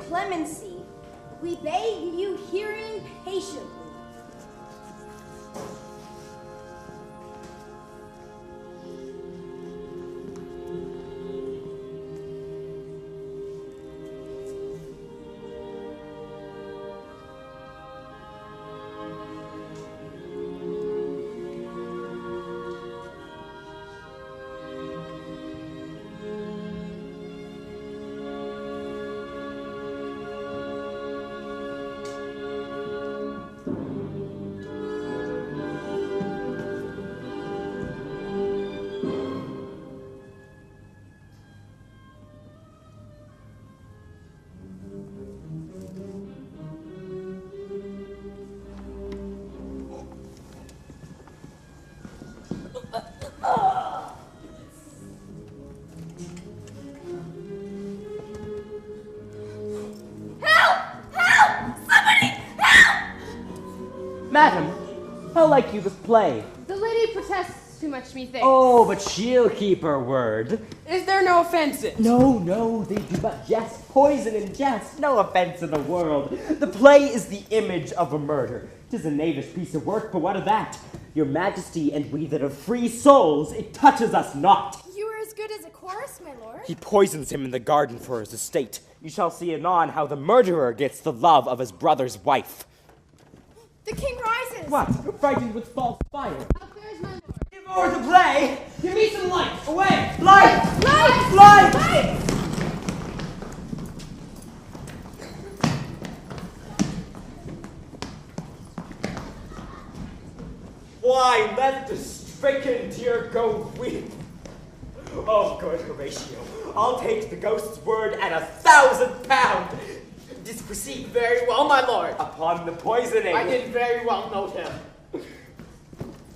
Clemency, we beg you hearing patiently. Madam, how like you this play? The lady protests too much, methinks. Oh, but she'll keep her word. Is there no offense in it? No, they do but jest, poison and jest, no offense in the world. The play is the image of a murder. 'Tis a knavish piece of work, but what of that? Your majesty and we that have free souls, it touches us not. You are as good as a chorus, my lord. He poisons him in the garden for his estate. You shall see anon how the murderer gets the love of his brother's wife. The king rises! What? Frightened with false fire? How clear is my lord? Give over the play! Give me some light! Away! Light! Light! Light! Why, let the stricken deer go weep. Oh, good Horatio, I'll take the ghost's word and 1,000 pound. Did proceed very well, my lord. Upon the poisoning. I did very well note him.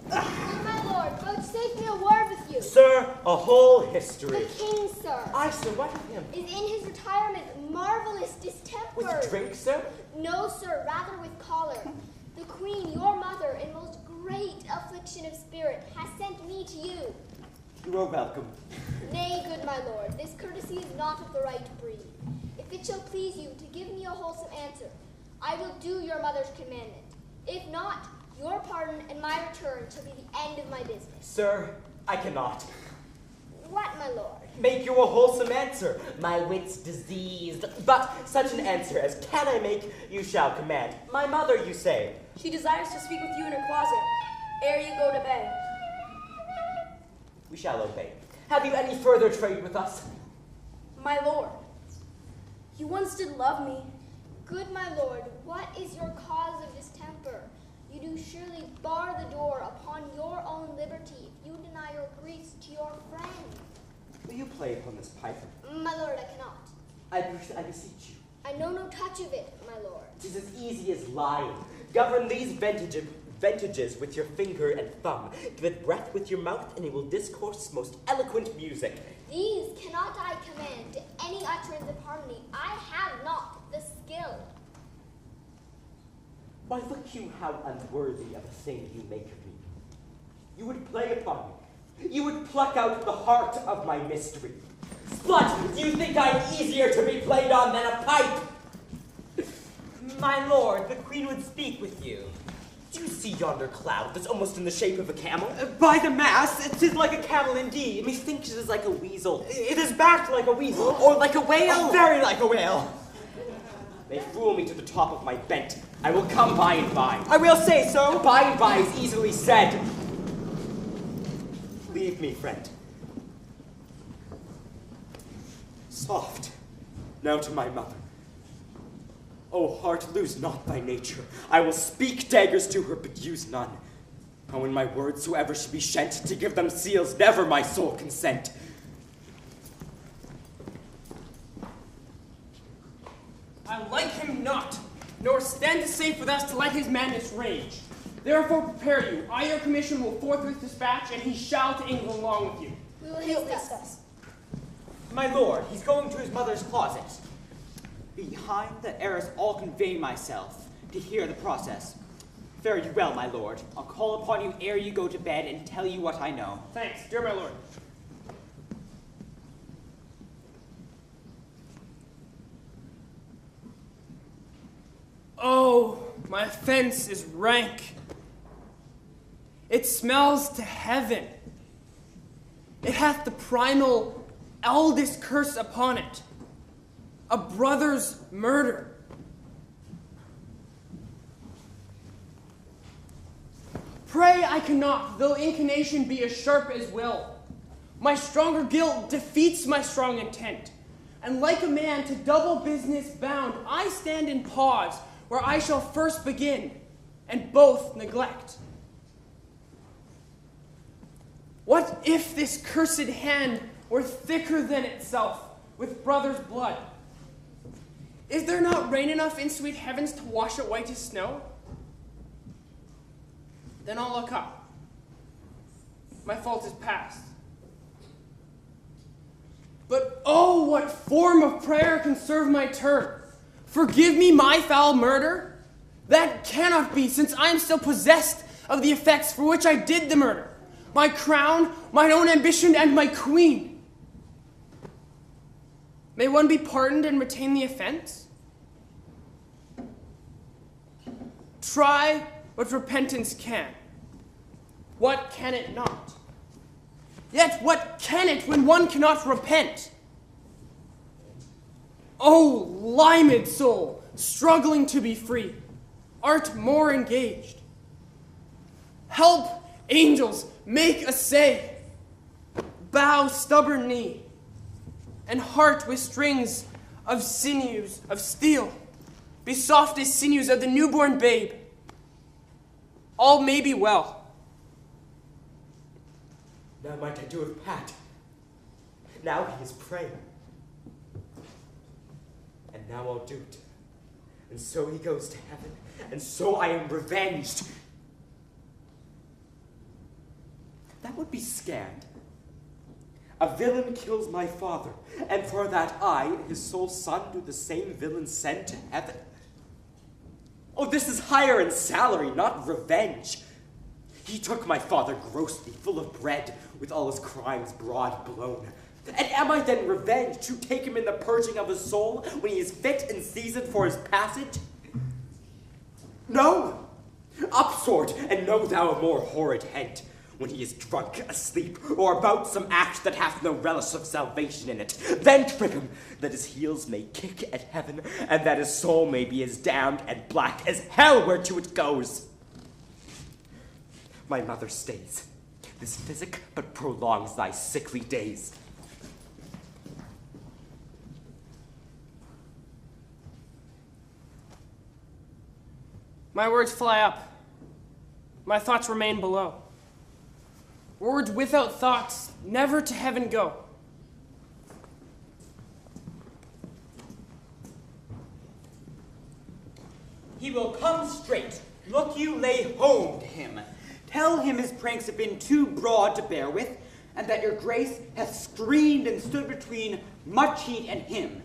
My lord, vouchsafe me a word with you. Sir, a whole history. The king, sir, Aye, sir, what of him? is in his retirement marvelous distempered. With drink, sir? No, sir, rather with choler. The queen, your mother, in most great affliction of spirit, has sent me to you. You are welcome. Nay, good my lord, this courtesy is not of the right breed. If it shall please you to give me a wholesome answer, I will do your mother's commandment. If not, your pardon and my return shall be the end of my business. Sir, I cannot. What, my lord? Make you a wholesome answer. My wit's diseased. But such an answer as can I make, you shall command. My mother, you say. She desires to speak with you in her closet, ere you go to bed. We shall obey. Have you any further trade with us? My lord, you once did love me. Good my lord, what is your cause of distemper? You do surely bar the door upon your own liberty if you deny your griefs to your friend. Will you play upon this pipe? My lord, I cannot. I beseech you. I know no touch of it, my lord. It is as easy as lying. Govern these ventages with your finger and thumb. Give it breath with your mouth, and it will discourse most eloquent music. These cannot I command to any utterance of harmony. I have not the skill. Why, look you how unworthy of a thing you make of me. You would play upon me. You would pluck out the heart of my mystery. Slut, do you think I'm easier to be played on than a pipe? My lord, the queen would speak with you. Do you see yonder cloud that's almost in the shape of a camel? By the mass, it is like a camel indeed. Methinks it is like a weasel. It is backed like a weasel. Or like a whale. Very like a whale. They fool me to the top of my bent. I will come by and by. I will say so. By and by is easily said. Leave me, friend. Soft. Now to my mother. O heart, lose not thy nature. I will speak daggers to her, but use none. How in my words soever should be shent, to give them seals, never my soul consent. I like him not, nor stand safe with us to let his madness rage. Therefore prepare you. I, your commission, will forthwith dispatch, and he shall to England along with you. We will haste us. My lord, he's going to his mother's closet. Behind the arras I'll convey myself to hear the process. Fare you well, my lord. I'll call upon you ere you go to bed and tell you what I know. Thanks, dear my lord. Oh, my offense is rank. It smells to heaven. It hath the primal, eldest curse upon it. A brother's murder. Pray I cannot, though inclination be as sharp as will. My stronger guilt defeats my strong intent. And like a man to double business bound, I stand in pause, where I shall first begin, and both neglect. What if this cursed hand were thicker than itself, with brother's blood? Is there not rain enough in sweet heavens to wash it white as snow? Then I'll look up. My fault is past. But oh, what form of prayer can serve my turn? Forgive me my foul murder? That cannot be, since I am still possessed of the effects for which I did the murder. My crown, mine own ambition, and my queen. May one be pardoned and retain the offense? Try what repentance can. What can it not? Yet what can it when one cannot repent? Oh, limed soul, struggling to be free. art more engaged. Help, angels, make essay. Bow stubborn knee, and heart with strings of sinews of steel. Be soft as sinews of the newborn babe. All may be well. Now might I do with Pat. Now he is praying. And now I'll do it. And so he goes to heaven, and so I am revenged. That would be scanned. A villain kills my father, and for that I, his sole son, do the same villain send to heaven. Oh, this is higher in salary, not revenge. He took my father grossly, full of bread, with all his crimes broad blown. And am I then revenged to take him in the purging of his soul when he is fit and seasoned for his passage? No! Up, sword, and know thou a more horrid hent, when he is drunk, asleep, or about some act that hath no relish of salvation in it. Then trip him, that his heels may kick at heaven, and that his soul may be as damned and black as hell whereto it goes. My mother stays. This physic but prolongs thy sickly days. My words fly up. My thoughts remain below. Words without thoughts never to heaven go. He will come straight. Look you, lay home to him. Tell him his pranks have been too broad to bear with, and that your grace hath screened and stood between much heat and him.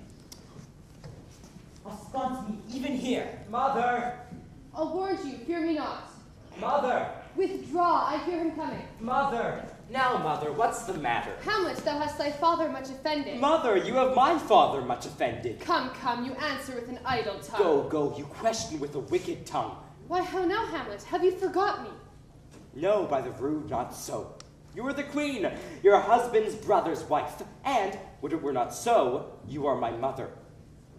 Ensconce me even here. Mother! I'll warn you, fear me not. Mother! Withdraw, I hear him coming. Mother! Now, mother, what's the matter? Hamlet, thou hast thy father much offended. Mother, you have my father much offended. Come, come, you answer with an idle tongue. Go, go, you question with a wicked tongue. Why, how now, Hamlet? Have you forgot me? No, by the rood, not so. You are the queen, your husband's brother's wife, and, would it were not so, you are my mother.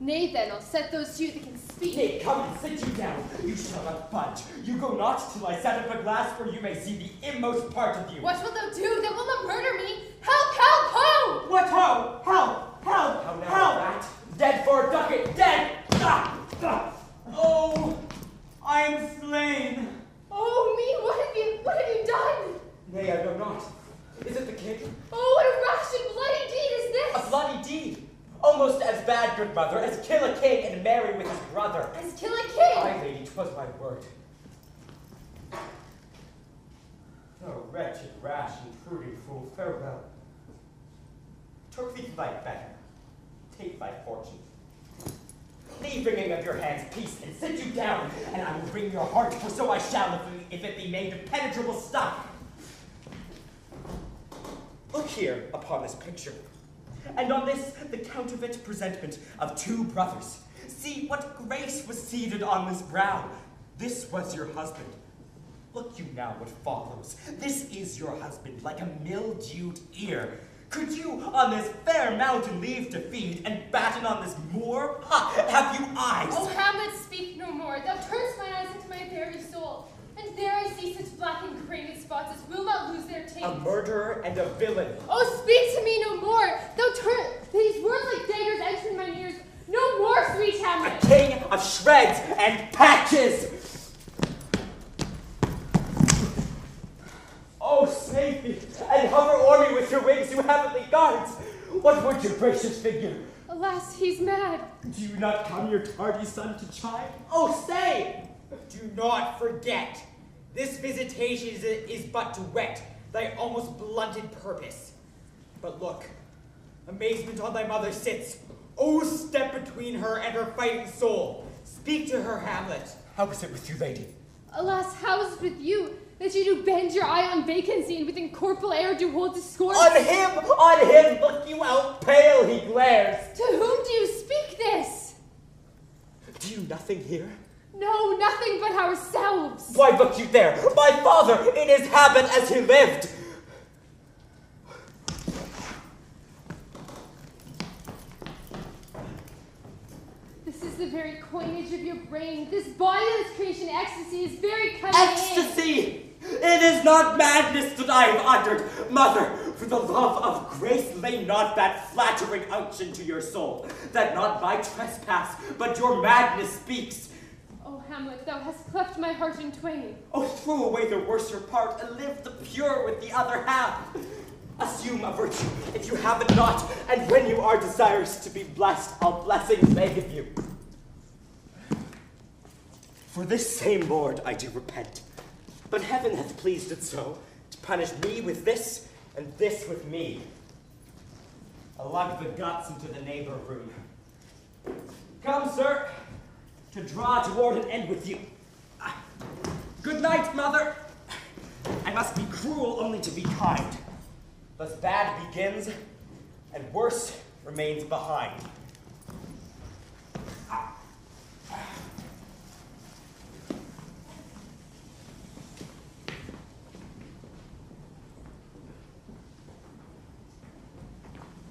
Nay, then, I'll set those two that can speak. Nay, come and sit you down. You shall not budge. You go not till I set up a glass where you may see the inmost part of you. What wilt thou do? Thou wilt not murder me? Help, help, ho! What ho? Help! Help! How now, Help! rat? Dead for a ducat! Dead! Ah! Ah! Oh! I am slain! Oh, me, what have you done? Nay, I know not. Is it the king? Oh, what a rash and bloody deed is this? A bloody deed! Almost as bad, good mother, as kill a king and marry with his brother. As kill a king! Aye, lady, 'twas my word. Oh, wretched, rash, intruding fool, farewell. Took thee to thy better. Take thy fortune. Leave wringing of your hands peace, and sit you down, and I will wring your heart, for so I shall, if it be made of penetrable stuff. Look here upon this picture, and on this the counterfeit presentment of two brothers. See what grace was seated on this brow. This was your husband. Look you now what follows. This is your husband, like a mildewed ear. Could you on this fair mountain leave to feed, and batten on this moor? Ha! Have you eyes? Oh, Hamlet, speak no more. Thou turnest my eyes into my very soul, and there I see such black and craven spots as will not lose their taint. A murderer and a villain. Oh, speak to me no more. Thou turn these words like daggers entering my ears. No more, sweet Hamlet. A king of shreds and patches. Oh, save me, and hover o'er me with your wings, you heavenly guards. What would your gracious figure? Alas, he's mad. Do you not come your tardy son to chide? Oh, stay! Do not forget, this visitation is but to whet thy almost blunted purpose. But look, amazement on thy mother sits. Oh, step between her and her fighting soul. Speak to her, Hamlet. How is it with you, lady? Alas, how is it with you, that you do bend your eye on vacancy, and with incorporeal air do hold discourse? On him, look you out, pale he glares. To whom do you speak this? Do you nothing hear? No, nothing but ourselves. Why look you there? My father in his habit as he lived. This is the very coinage of your brain. This bodiless creation ecstasy is very cunning. Ecstasy! It is not madness that I have uttered. Mother, for the love of grace, lay not that flattering unction to your soul, that not my trespass, but your madness speaks. Oh, Hamlet, thou hast cleft my heart in twain. Oh, throw away the worser part, and live the pure with the other half. Assume a virtue, if you have it not, and when you are desirous to be blessed, all blessings may give you. For this same Lord I do repent. But heaven hath pleased it so, to punish me with this, and this with me. I'll lug the guts into the neighbor room. Come, sir, to draw toward an end with you. Good night, mother. I must be cruel only to be kind. Thus bad begins, and worse remains behind.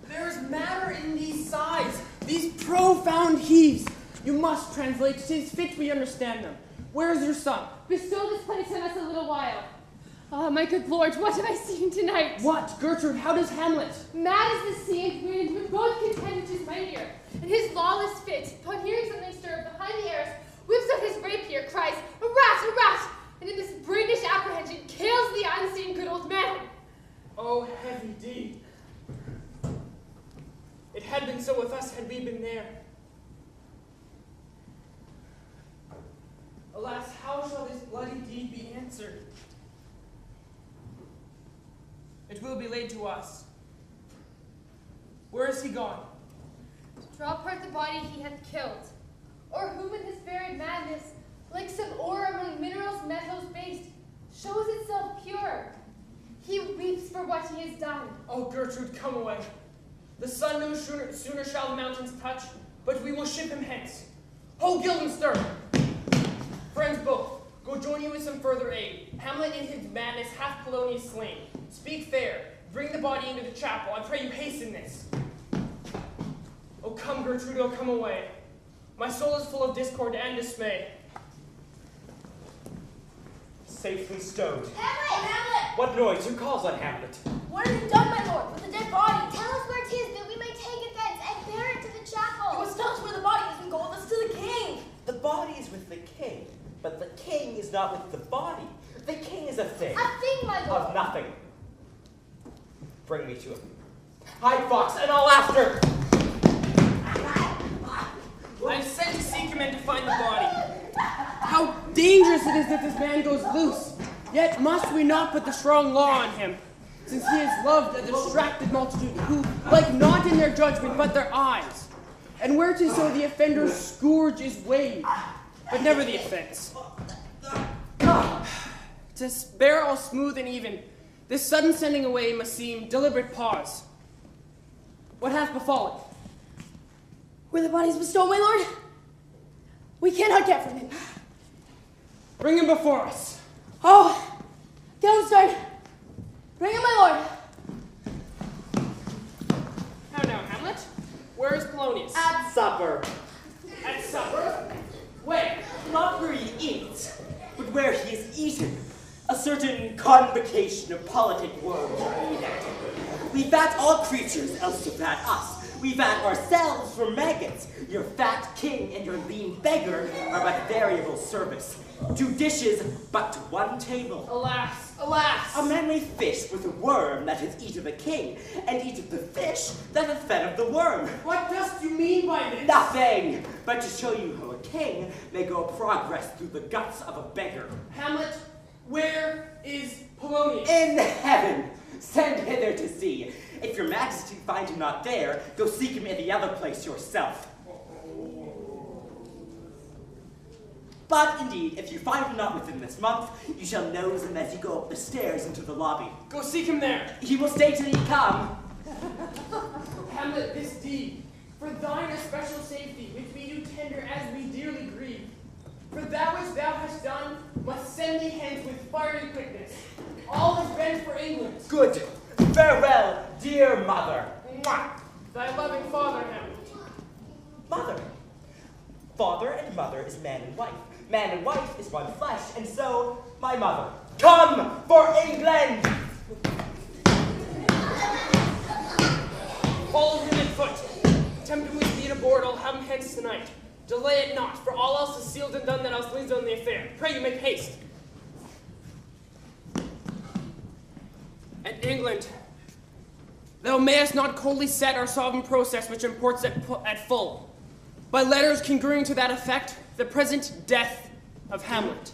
There's matter in these sighs, these profound heaves. You must translate. 'Tis fit we understand them. Where is your son? Bestow this place on us a little while. Ah, my good lord, what have I seen tonight? What, Gertrude? How does Hamlet? Mad as the sea and wind, with both content which is mightier. And his lawless fit, upon hearing something stir behind the arras, whips out his rapier, cries, "A rat, a rat!" and in this brutish apprehension kills the unseen good old man. Oh, heavy deed. It had been so with us had we been there. Alas, how shall this bloody deed be answered? It will be laid to us. Where is he gone? To draw apart the body he hath killed, or whom in his buried madness, like some ore among minerals metals based, shows itself pure. He weeps for what he has done. Oh, Gertrude, come away. The sun no sooner shall the mountains touch, but we will ship him hence. Ho, Guildenstern! Friends both, go join you with some further aid. Hamlet in his madness hath Polonius slain. Speak fair. Bring the body into the chapel. I pray you hasten this. Oh, come, Gertrude, oh, come away. My soul is full of discord and dismay. Safely stowed. Hamlet! Hamlet! What noise? Who calls on Hamlet? What have you done, my lord, with the dead body? Tell us where it is, that we may take it thence and bear it to the chapel. You must tell us where the body is and go with us to the king. The body is with the king, but the king is not with the body. The king is a thing. A thing, my lord. Of nothing. Bring me to him. Hide, fox, and I'll after. I am sent to seek him and to find the body. How dangerous it is that this man goes loose. Yet must we not put the strong law on him, since he has loved a distracted multitude who like not in their judgment but their eyes. And where 'tis so the offender's scourge is weighed, but never the offense. To bear all smooth and even, this sudden sending away must seem deliberate pause. What hath befallen? Where the body is bestowed, my lord? We cannot get from him. Bring him before us. Oh, Guildenstern, bring him, my lord. How now, Hamlet? Where is Polonius? At supper. At supper? Where? Not where he eats, but where he is eaten. A certain convocation of politic worms are enacted. We fat all creatures, else to fat us. We fat ourselves for maggots. Your fat king and your lean beggar are but variable service. 2 dishes, but to 1 table. Alas, alas! A man may fish with a worm that hath eat of a king, and eat of the fish that hath fed of the worm. What dost you mean by this? Nothing, but to show you how a king may go progress through the guts of a beggar. Hamlet, where is Polonius? In heaven! Send hither to see. If your majesty find him not there, go seek him in the other place yourself. But indeed, if you find him not within this month, you shall nose him as you go up the stairs into the lobby. Go seek him there. He will stay till ye come. Hamlet, this deed, for thine especial safety, which we do tender as we dearly grieve. For that which thou hast done must send thee hence with fiery quickness. All has been for England. Good. Farewell, dear mother. Mwah! Thy loving father, Hamlet. Mother, Father and mother is man and wife. Man and wife is one flesh, and so my mother. Come for England! Follow him in foot. Tempt him with speed aboard, I'll have him hence tonight. Delay it not, for all else is sealed and done that else leads on the affair. Pray you make haste. And England, thou mayest not coldly set our sovereign process which imports at full, by letters congruing to that effect, the present death of Hamlet.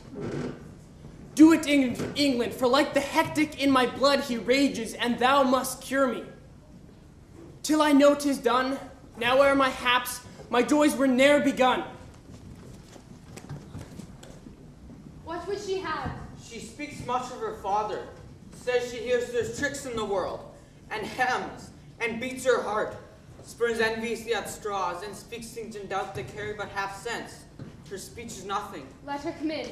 Do it, England, for like the hectic in my blood he rages, and thou must cure me. Till I know 'tis done, now ere my haps, my joys were ne'er begun. What would she have? She speaks much of her father, says she hears there's tricks in the world, and hems, and beats her heart, spurns enviously at straws, and speaks things in doubt that carry but half sense. Her speech is nothing. Let her come in.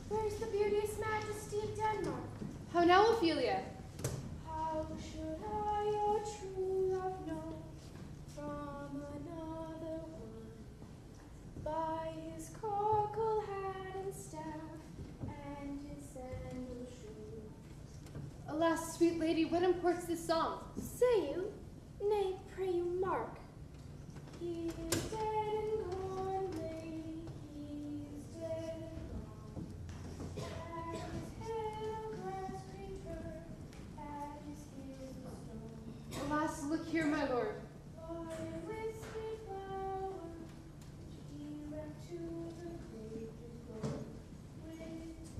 Where's the beauteous majesty of Denmark? How now, Ophelia? How should I your true love know from another one? By his coracle hat and staff, and his sandal shoe. Alas, sweet lady, what imports this song? Say you? Nay, pray you mark. He is dead and gone, lady, he is dead and gone. At his head a grass creeper, at his heels a stone. Alas, look here, my lord. For a wispy flower, which he left to the grave to go, with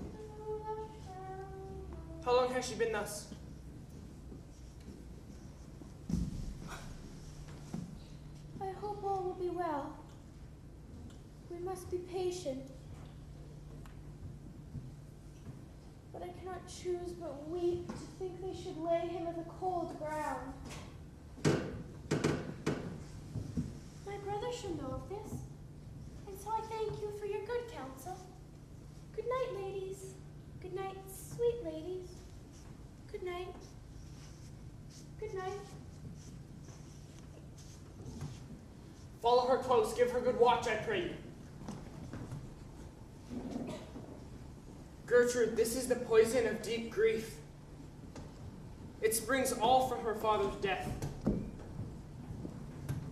the lush flower. How long has she been thus? I hope all will be well. We must be patient. But I cannot choose but weep to think they should lay him in the cold ground. My brother shall know of this, and so I thank you for your good counsel. Good night, ladies. Good night, sweet ladies. Good night. Good night. Follow her close, give her good watch, I pray you. Gertrude, this is the poison of deep grief. It springs all from her father's death.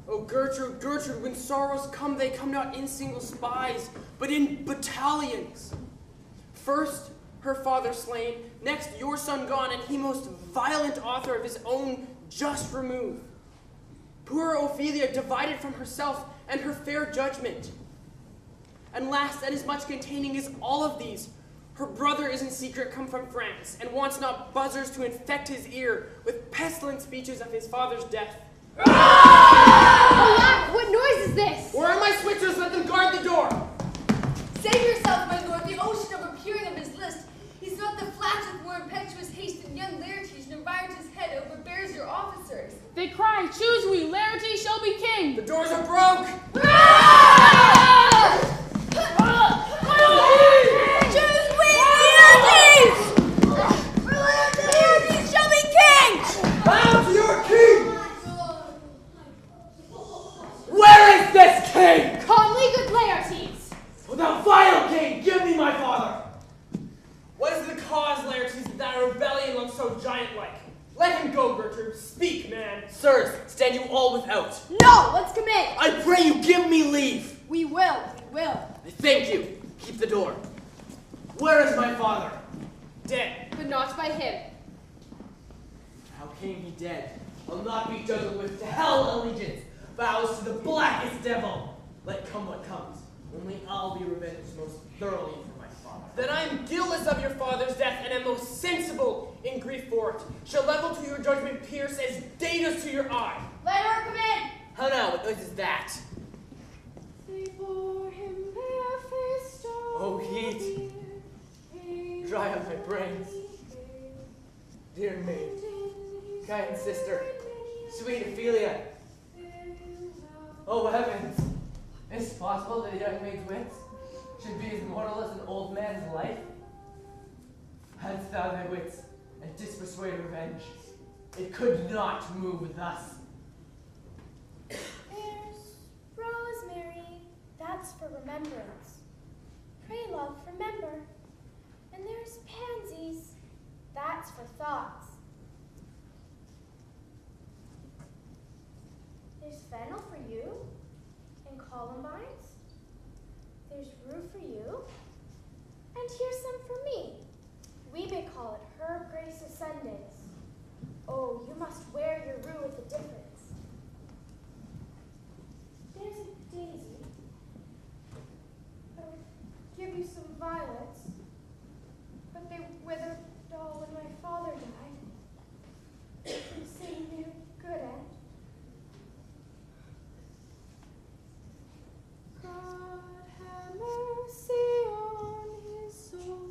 Oh, Gertrude, Gertrude, when sorrows come, they come not in single spies, but in battalions. First, her father slain, next your son gone, and he most violent author of his own just remove. Poor Ophelia divided from herself and her fair judgment. And last, and as much containing as all of these, her brother is in secret come from France, and wants not buzzers to infect his ear with pestilent speeches of his father's death. Alack, what noise is this? Where are my switchers? Let them guard the door. Save yourself, my lord, the ocean of appearing of his list. He's not the flash with more impetuous haste than young Laertes, nor rears his head overbears your officers. They cry, choose we, Laertes shall be king. The doors are broke. Choose we, Laertes! Laertes shall be king! Bow to your king! Where is this king? Calmly, good Laertes! Oh, thou vile king, give me my father! What is the cause, Laertes, that thy rebellion looks so giant-like? Let him go, Gertrude. Speak, man. Sirs, stand you all without. No, let's come in. I pray you give me leave. We will. I thank you. Keep the door. Where is my father? Dead. But not by him. How came he dead? I'll not be juggled with to hell allegiance. Vows to the blackest devil. Let come what comes. Only I'll be revenged most thoroughly for my father. That I am guiltless of your father's death, and am most sensible in grief for it, shall level to your judgment pierce as datus to your eye. Let her come in! How now, what noise is that? They bore him barefaced Oh, heat. Dry up my brains. Dear maid, kind sister, sweet Ophelia. Oh, heavens! Is it possible that a young maid's wits should be as mortal as an old man's life? Hadst thou thy wits, and didst persuade revenge, it could not move thus. remembrance. Pray, love, remember. And there's pansies. That's for thoughts. There's fennel for you, and columbines. There's rue for you, and here's some for me. We may call it Her Grace of Sundays. Oh, you must wear your rue with a difference. There's a daisy. I'll give you some violets, but they withered all when my father died. You saved me a good end. God have mercy on his soul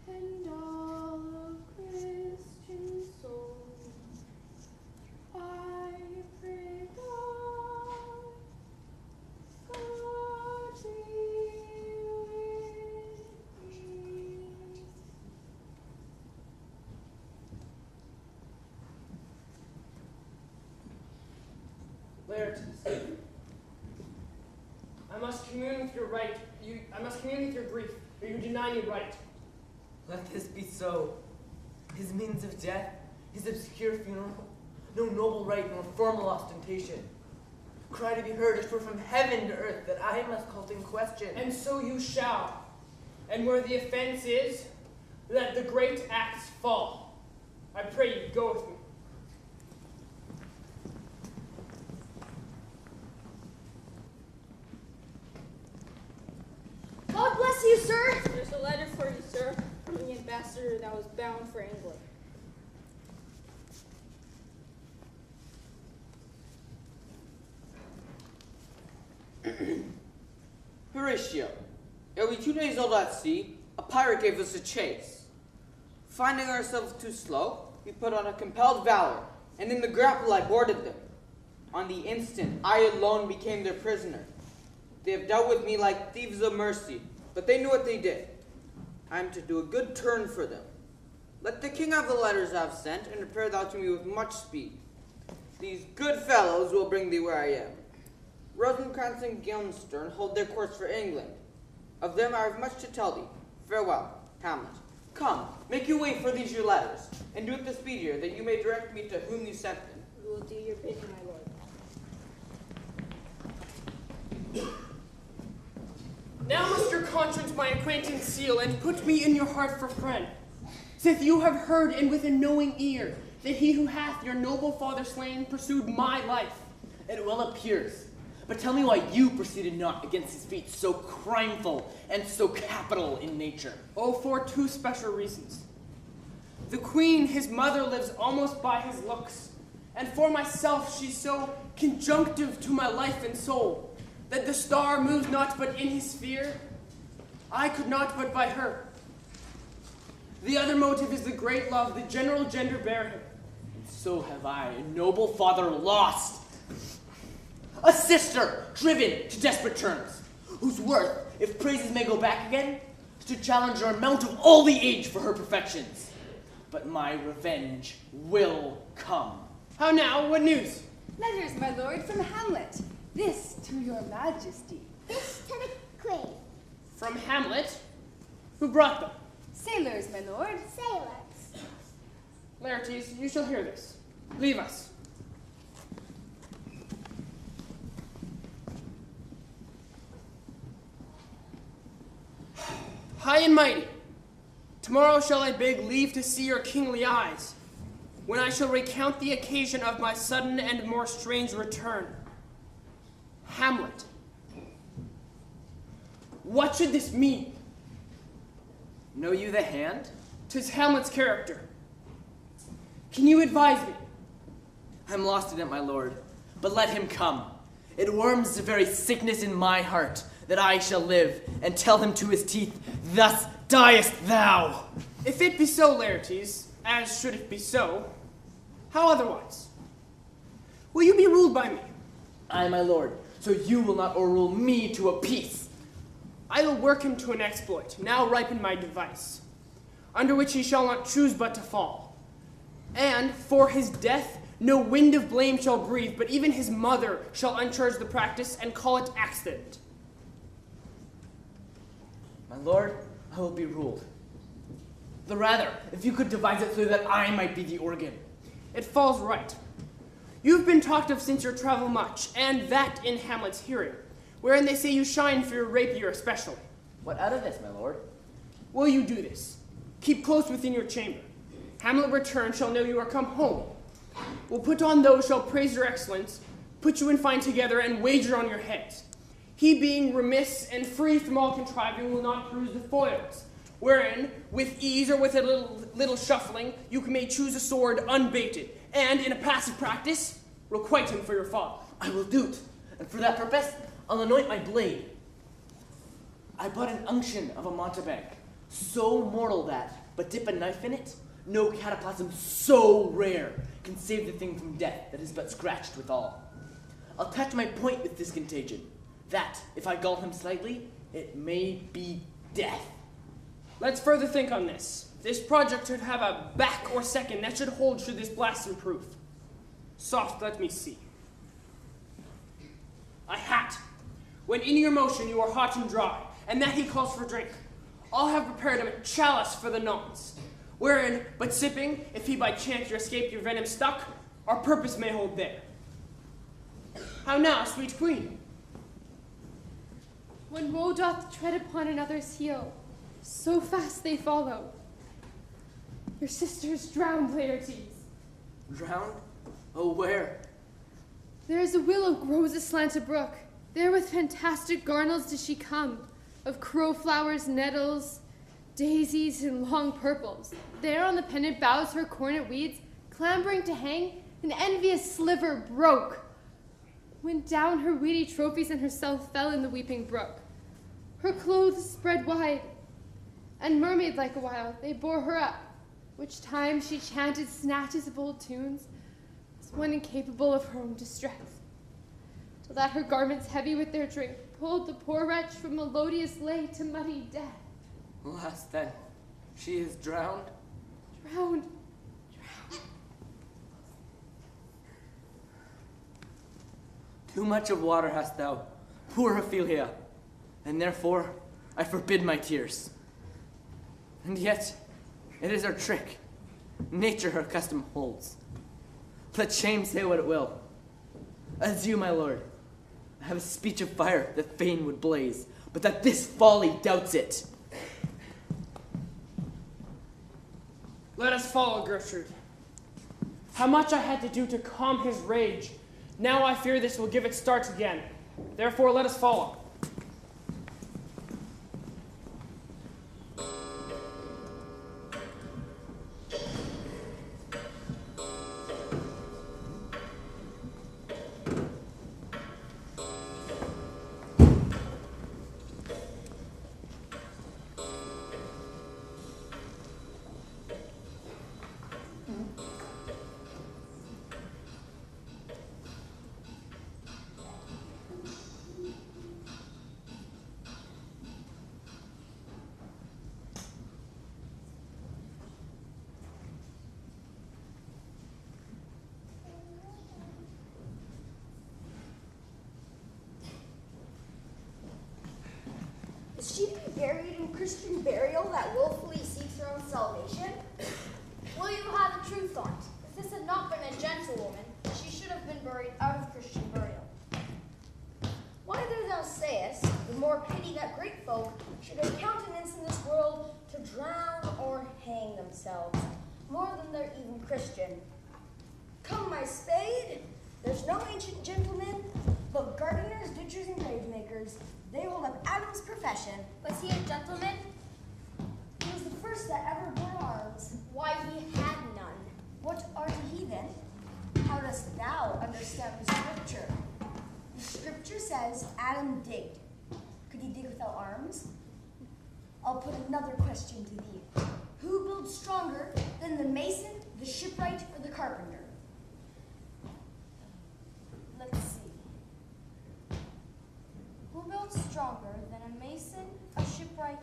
and all of Christian souls. I pray God, God be with thee. Laertes, I must commune with your right. I must commune with your grief, or you deny me right. Let this be so. His means of death, his obscure funeral, no noble rite nor formal ostentation. Cry to be heard as 'twere from heaven to earth that I must call in question. And so you shall. And where the offense is, let the great axe fall. I pray you, go with me. God bless you, sir. There's a letter for you, sir, from the ambassador that was bound for England. Horatio, ere we 2 days old at sea, a pirate gave us a chase. Finding ourselves too slow, we put on a compelled valor, and in the grapple I boarded them. On the instant, I alone became their prisoner. They have dealt with me like thieves of mercy, but they knew what they did. I am to do a good turn for them. Let the king have the letters I have sent, and repair thou to me with much speed. These good fellows will bring thee where I am. Rosencrantz and Guildenstern hold their course for England. Of them I have much to tell thee. Farewell, Hamlet. Come, make your way for these your letters, and do it the speedier, that you may direct me to whom you sent them. We will do your bidding, my lord. Now must your conscience my acquaintance seal, and put me in your heart for friend. Sith you have heard, and with a knowing ear, that he who hath your noble father slain pursued my life. It well appears. But tell me why you proceeded not against his feet so crimeful and so capital in nature. Oh, for 2 special reasons. The queen, his mother, lives almost by his looks, and for myself she's so conjunctive to my life and soul, that the star moves not but in his sphere. I could not but by her. The other motive is the great love the general gender bear him. And so have I, a noble father lost. A sister driven to desperate terms, whose worth, if praises may go back again, is to challenge your amount of all the age for her perfections. But my revenge will come. How now? What news? Letters, my lord, from Hamlet. This to your majesty. This to the queen. From Hamlet? Who brought them? Sailors, my lord. Sailors. Laertes, you shall hear this. Leave us. High and mighty, tomorrow shall I beg leave to see your kingly eyes, when I shall recount the occasion of my sudden and more strange return. Hamlet. What should this mean? Know you the hand? 'Tis Hamlet's character. Can you advise me? I'm lost in it, my lord, but let him come. It warms the very sickness in my heart, that I shall live, and tell him to his teeth, thus diest thou. If it be so, Laertes, as should it be so, how otherwise? Will you be ruled by me? Aye, my lord, so you will not o'errule me to a peace. I will work him to an exploit, now ripen my device, under which he shall not choose but to fall. And for his death, no wind of blame shall breathe, but even his mother shall uncharge the practice and call it accident. My lord, I will be ruled. The rather, if you could devise it so that I might be the organ. It falls right. You've been talked of since your travel much, and that in Hamlet's hearing, wherein they say you shine for your rapier especially. What out of this, my lord? Will you do this? Keep close within your chamber. Hamlet return shall know you are come home. Will put on those shall praise your excellence, put you in fine together, and wager on your heads. He being remiss and free from all contriving will not bruise the foils, wherein, with ease or with a little shuffling, you may choose a sword unbaited, and in a passive practice, requite him for your father. I will do't, and for that purpose, I'll anoint my blade. I bought an unction of a mountebank, so mortal that, but dip a knife in it, no cataplasm so rare can save the thing from death that is but scratched withal. I'll touch my point with this contagion, that, if I gall him slightly, it may be death. Let's further think on this. This project should have a back or second that should hold should this blast improve. Soft, let me see. A hat. When in your motion you are hot and dry, and that he calls for drink, I'll have prepared him a chalice for the nonce, wherein, but sipping, if he by chance your escape your venom stuck, our purpose may hold there. How now, sweet queen? When woe doth tread upon another's heel, so fast they follow. Your sister's drowned, Laertes. Drowned? Oh, where? There is a willow grows aslant a brook. There with fantastic garnels does she come, of crowflowers, nettles, daisies, and long purples. There on the pendant boughs her cornet weeds, clambering to hang, an envious sliver broke, when down her weedy trophies and herself fell in the weeping brook. Her clothes spread wide, and mermaid-like a while they bore her up, which time she chanted snatches of old tunes, as one incapable of her own distress, till that her garments heavy with their drink pulled the poor wretch from melodious lay to muddy death. Alas, then, she is drowned? Drowned. Too much of water hast thou, poor Ophelia, and therefore I forbid my tears. And yet, it is her trick. Nature her custom holds. Let shame say what it will. Adieu, my lord. I have a speech of fire that fain would blaze, but that this folly doubts it. Let us follow, Gertrude. How much I had to do to calm his rage. Now I fear this will give it start again. Therefore, let us follow. Is she to be buried in Christian burial that willfully seeks her own salvation? Will you have the true thought? If this had not been a gentlewoman, she should have been buried out of Christian burial. Whether thou sayest, the more pity that great folk should have countenance in this world to drown or hang themselves, more than they're even Christian. Come, my spade, there's no ancient gentlemen, but gardeners, ditchers, and gravemakers. They hold up Adam's profession. Was he a gentleman? He was the first that ever bore arms. Why, he had none. What art he then? How dost thou understand the scripture? The scripture says Adam digged. Could he dig without arms? I'll put another question to thee. Who builds stronger than the mason, the shipwright, or the carpenter? Let's see. Who builds stronger than a mason, a shipwright,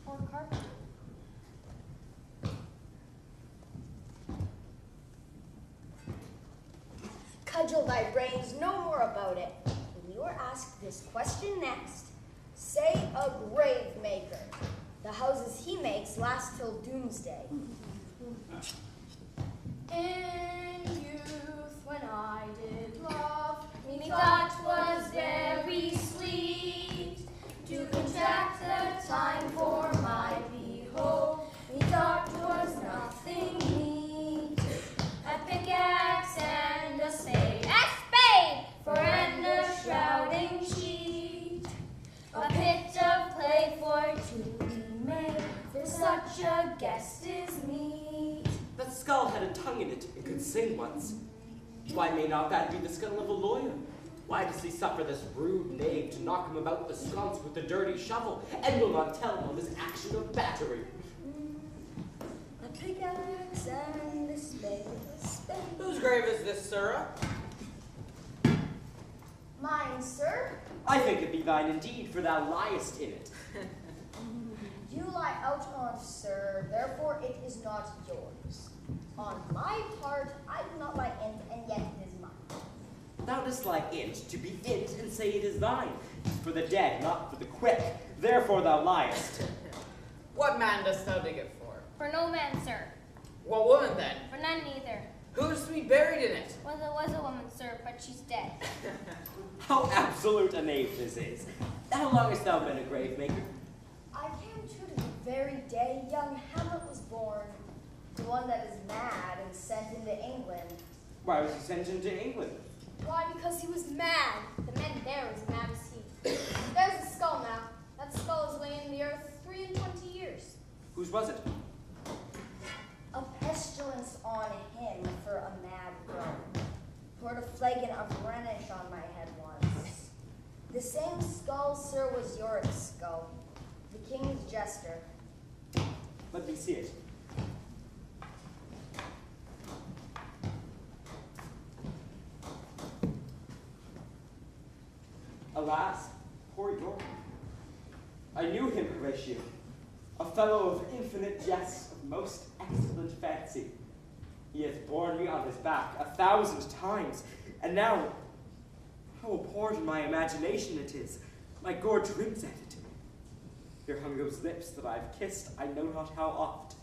or a carpenter? Cudgel thy brains no more about it. When you are asked this question next, say a grave maker. The houses he makes last till doomsday. In youth, when I did love, methought was very sweet to contract the time for my behold. Methought was nothing neat, a pickaxe and a spade, for and a shrouding sheet, a pit of clay for to be made, for such a guest is meet. That skull had a tongue in it and could sing once. Why may not that be the skull of a lawyer? Why does he suffer this rude knave to knock him about the sconce with the dirty shovel, and will not tell him of his action of battery? A pickaxe and a spade. Whose grave is this, sirrah? Mine, sir. I think it be thine indeed, for thou liest in it. You lie out on't, sir, therefore it is not yours. On my part, I do not lie in't, and yet it is mine. Thou dost lie int to be int, and say it is thine. For the dead, not for the quick. Therefore thou liest. What man dost thou dig it for? For no man, sir. What woman then? For none neither. Who is to be buried in it? Well, there was a woman, sir, but she's dead. How absolute a knave this is. How long hast thou been a grave maker? I came to the very day young Hamlet was born, the one that is mad and sent into England. Why was he sent into England? Why, because he was mad. The man there is mad as he. There's the skull now. That skull has lain in the earth 23 years. Whose was it? A pestilence on him for a mad groan. Poured a flagon of Rhenish on my head once. The same skull, sir, was Yorick's skull, the king's jester. Let me see it. Alas, poor York. I knew him, Horatio, a fellow of infinite jest, of most excellent fancy. He has borne me on his back 1,000 times, and now, how abhorred in my imagination it is, my gorge rings at it. Here hung those lips that I have kissed I know not how oft.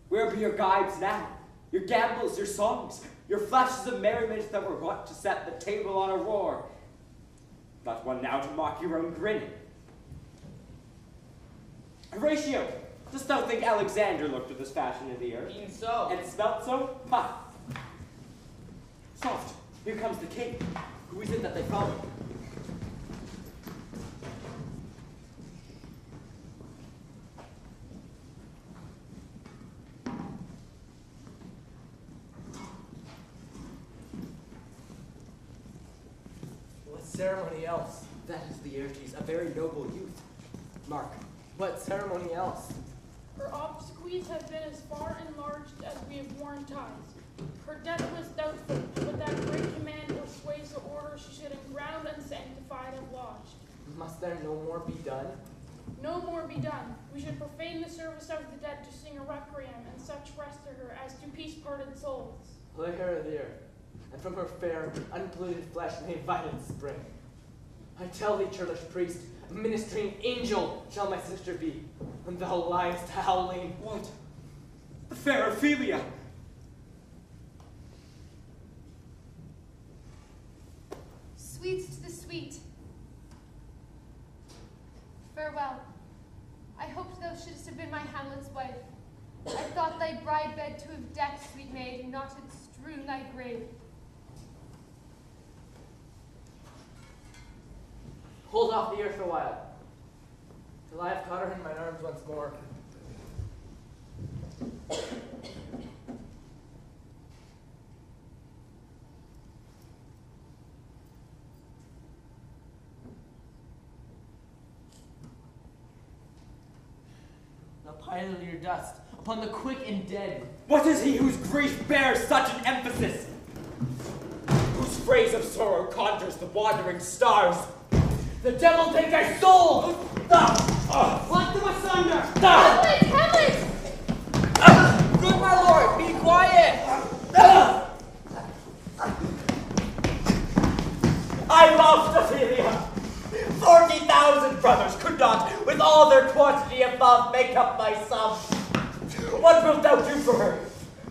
Where be your gibes now, your gambols, your songs, your flashes of merriment that were wont to set the table on a roar? Not one now to mock your own grinning. Horatio, dost thou think Alexander looked at this fashion of the earth? Even so. And smelt so? Ha! Soft, here comes the king. Who is it that they follow? What ceremony else? That is the Laertes, a very noble youth. Mark. What ceremony else? Her obsequies have been as far enlarged as we have worn ties. Her death was doubtful, but that great command which sways the order she should in ground unsanctified have lodged. Must there no more be done? No more be done. We should profane the service of the dead to sing a requiem and such rest to her as to peace-parted souls. Lay her there, and from her fair, unpolluted flesh may violence spring. I tell thee, churlish priest, a ministering angel shall my sister be, and thou liest howling. What? The fair Ophelia! Sweets to the sweet. Farewell. I hoped thou shouldst have been my Hamlet's wife. I thought thy bride bed to have decked, sweet maid, and not had strewn thy grave. Hold off the earth a while, till I have caught her in mine arms once more. Now pile your dust upon the quick and dead. What is he whose grief bears such an emphasis? Whose phrase of sorrow conjures the wandering stars? The devil take thy soul! Let them asunder! Hamlet! Hamlet! Good my lord, be quiet! I loved Ophelia! 40,000 brothers could not, with all their quantity of thought, love make up my sum. What wilt thou do for her?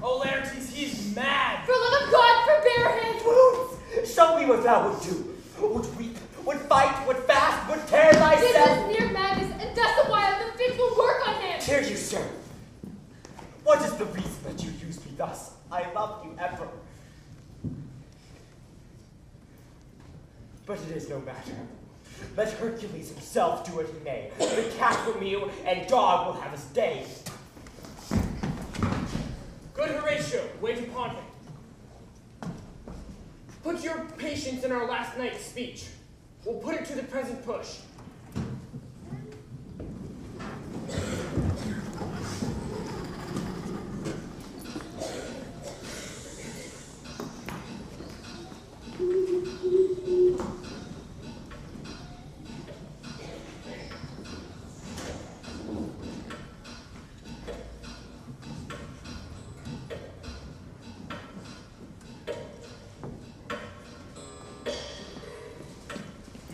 Oh, Laertes, he's mad. For love of God, forbear him! Wounds! Show me what thou would do. Would weep, would fight, would fast, would tear thyself. This is near madness, and thus a while the fit will work on him. Hear you, sir. What is the reason that you use me thus? I loved you ever. But it is no matter. Let Hercules himself do what he may. The cat will mew, and dog will have his day. Good Horatio, wait upon him. Put your patience in our last night's speech. We'll put it to the present push.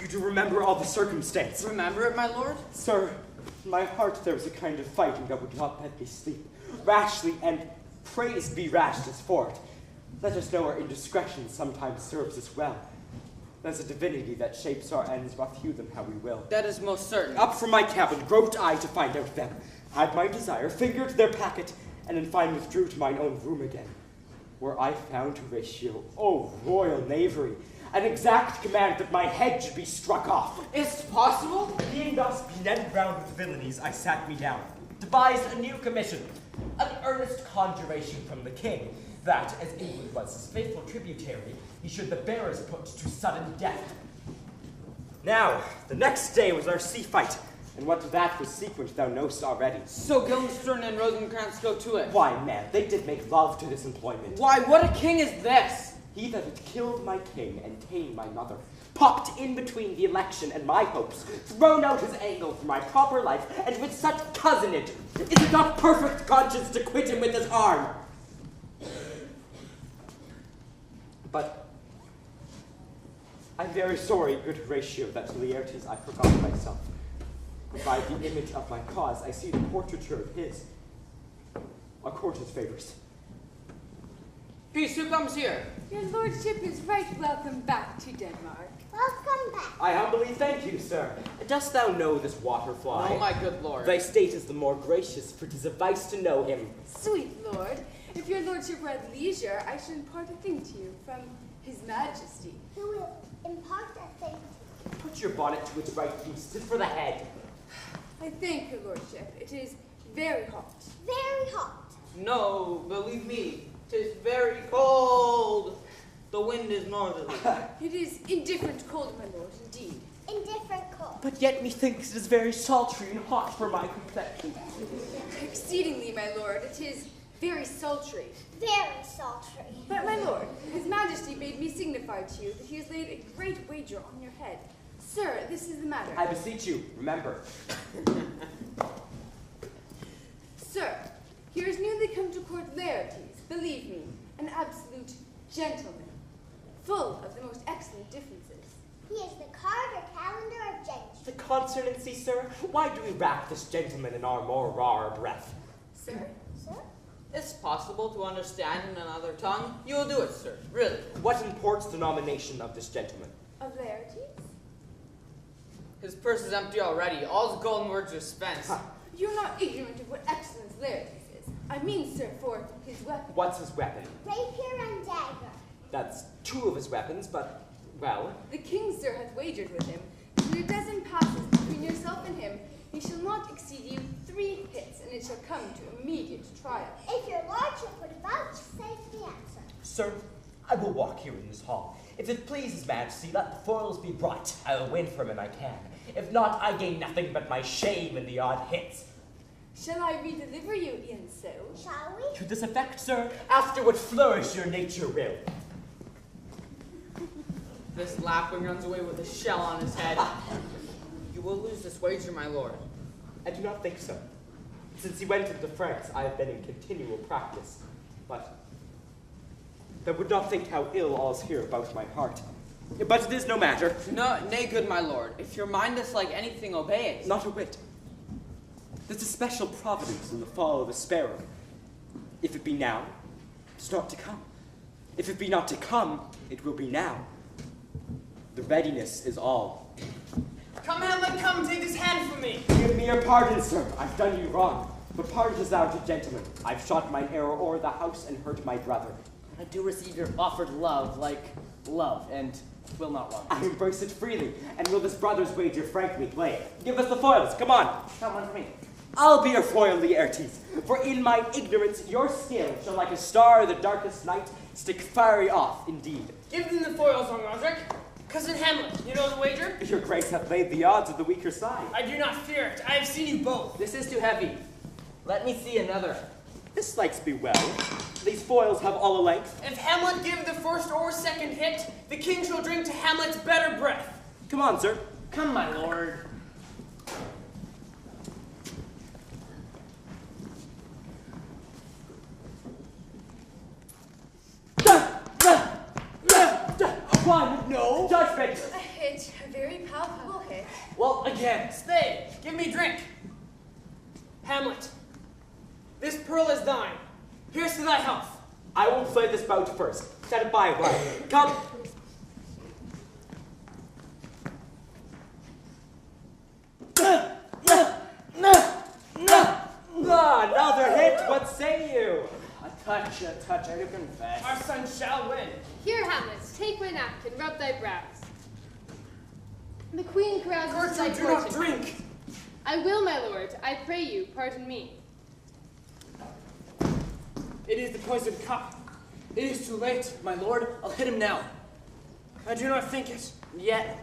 You do remember all the circumstance. Remember it, my lord? Sir, in my heart there was a kind of fighting that would not let me sleep. Rashly, and praise be rashness for it. Let us know our indiscretion sometimes serves us well. There's a divinity that shapes our ends, rough hew them how we will. That is most certain. Up from my cabin groped I to find out them. Had my desire, fingered their packet, and in fine withdrew to mine own room again. Where I found Horatio, oh royal knavery, an exact command that my head should be struck off. Is it possible? Being thus benet round with villainies, I sat me down, devised a new commission, an earnest conjuration from the king, that, as England was his faithful tributary, he should the bearers put to sudden death. Now, the next day was our sea fight, and what to that was sequent thou knowst already. So Guildenstern and Rosencrantz go to it. Why, man, they did make love to this employment. Why, what a king is this? He that had killed my king and ta'en my mother, popped in between the election and my hopes, thrown out his angle for my proper life, and with such cousinage, is it not perfect conscience to quit him with his arm? But I'm very sorry, good Horatio, that Laertes I forgot myself. By the image of my cause, I see the portraiture of his. A court's favors. Peace, who comes here? Your lordship is right welcome back to Denmark. Welcome back. I humbly thank you, sir. Dost thou know this waterfly? Oh, my good lord. Thy state is the more gracious, for 'tis a vice to know him. Sweet lord, if your lordship were at leisure, I should impart a thing to you from his majesty. Who will impart a thing to you? Put your bonnet to its right use, 'tis for the head. I thank your lordship. It is very hot. Very hot. No, believe me, 'tis very cold. The wind is northerly. It is indifferent cold, my lord, indeed. Indifferent cold. But yet methinks it is very sultry and hot for my complexion. Exceedingly, my lord. It is very sultry. Very sultry. But, my lord, his majesty bade me signify to you that he has laid a great wager on your head. Sir, this is the matter. I beseech you, remember. Sir, here is newly come to court Laertes, believe me, an absolute gentleman, full of the most excellent differences. He is the card or calendar of gentry. The consonancy, sir? Why do we wrap this gentleman in our more raw breath? Sir? Sir? It's possible to understand in another tongue. You will do it, sir, really. What imports the nomination of this gentleman? Of Laertes? His purse is empty already. All his golden words are spent. You're not ignorant of what excellence Laertes is. I mean, sir, for his weapon. What's his weapon? Rapier and dagger. That's two of his weapons, but, well... The king, sir, hath wagered with him that in a dozen passes between yourself and him, he shall not exceed you 3 hits, and it shall come to immediate trial. If your lordship would vouchsafe the answer. Sir, I will walk here in this hall. If it pleases Majesty, let the foils be brought. I will win from him I can. If not, I gain nothing but my shame in the odd hits. Shall I redeliver you e'en so? Shall we? To this effect, sir, after what flourish your nature will. This lapwing runs away with a shell on his head. You will lose this wager, my lord. I do not think so. Since he went into France, I have been in continual practice. But I would not think how ill all's here about my heart. But it is no matter. No, nay, good my lord. If your mind is like anything, obey it. Not a whit. There's a special providence in the fall of a sparrow. If it be now, it's not to come. If it be not to come, it will be now. The readiness is all. Come, Hamlet, come, take this hand from me. Give me your pardon, sir. I've done you wrong. But pardon is thou to gentlemen. I've shot mine arrow o'er the house and hurt my brother. I do receive your offered love like love, and will not want. I embrace it freely, and will this brother's wager frankly play. Give us the foils, come on. Come on for me. I'll be your foil, Laertes, for in my ignorance your skill shall like a star of the darkest night stick fiery off indeed. Give them the foils, young Roderick. Cousin Hamlet, you know the wager? Your grace hath laid the odds of the weaker side. I do not fear it. I have seen you both. This is too heavy. Let me see another. This likes me well. These foils have all a length. If Hamlet give the first or second hit, the king shall drink to Hamlet's better breath. Come on, sir. Come, my lord. One, no. Judgment. A hit, a very palpable hit. Well, again, stay. Give me drink. Hamlet, this pearl is thine. Here's to thy health. I will play this bout first. Set it by a while. Come. Another hit. What say you? A touch, I do confess. Our son shall win. Here, Hamlet, take my napkin, rub thy brows. The queen carouses thy Gertrude, do not fortune. drink. I will, my lord. I pray you, pardon me. It is the poisoned cup. It is too late. My lord, I'll hit him now. I do not think it. Yet,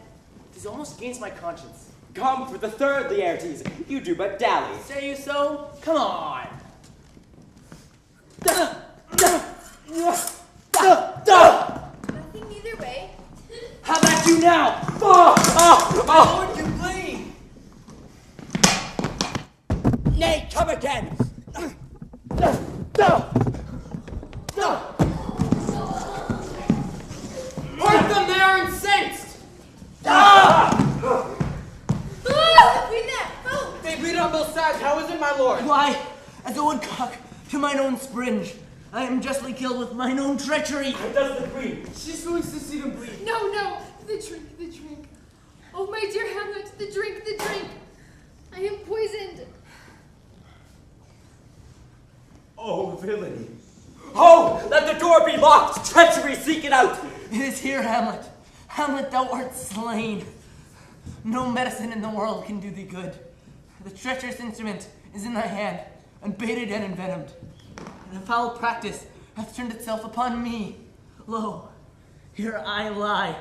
it is almost against my conscience. Come for the third, Laertes. You do but dally. Say you so? Come on. Nothing either way. How about you now? My lord can bleed. Nay, come again. Hurt them, they are incensed. They bleed on both sides. How is it, my lord? Why, as a woodcock to mine own springe, I am justly killed with mine own treachery. How does the queen? She swings to see them bleed. No, the drink, the drink. Oh, my dear Hamlet, the drink, the drink. I am poisoned. Oh, villainy. Oh, let the door be locked. Treachery, seek it out. It is here, Hamlet. Hamlet, thou art slain. No medicine in the world can do thee good. The treacherous instrument is in thy hand, unbaited and envenomed. And a foul practice hath turned itself upon me. Lo, here I lie,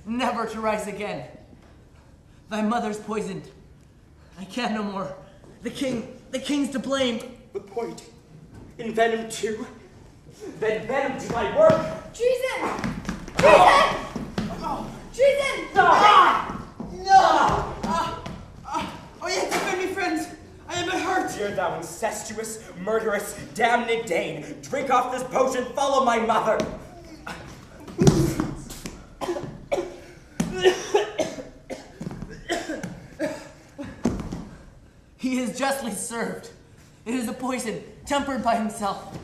never to rise again. Thy mother's poisoned. I can no more. The king's to blame. The point. Envenomed too? Then venom do my work. Treason! Treason! Treason! Oh, yes, defend me, friends. I am hurt. Dear thou incestuous, murderous, damned Dane, drink off this potion, follow my mother. He is justly served. It is a poison, tempered by himself.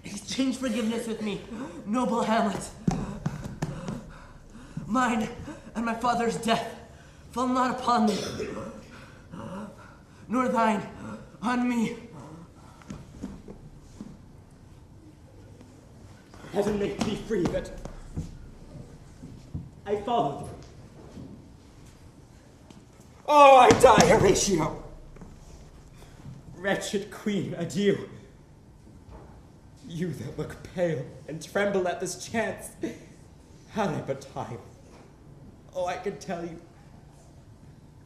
Exchange forgiveness with me, noble Hamlet. Mine and my father's death fall not upon thee, nor thine on me. Heaven make me free that I followed. Oh, I die, Horatio. Wretched queen, adieu. You that look pale and tremble at this chance, had I but time. Oh, I could tell you.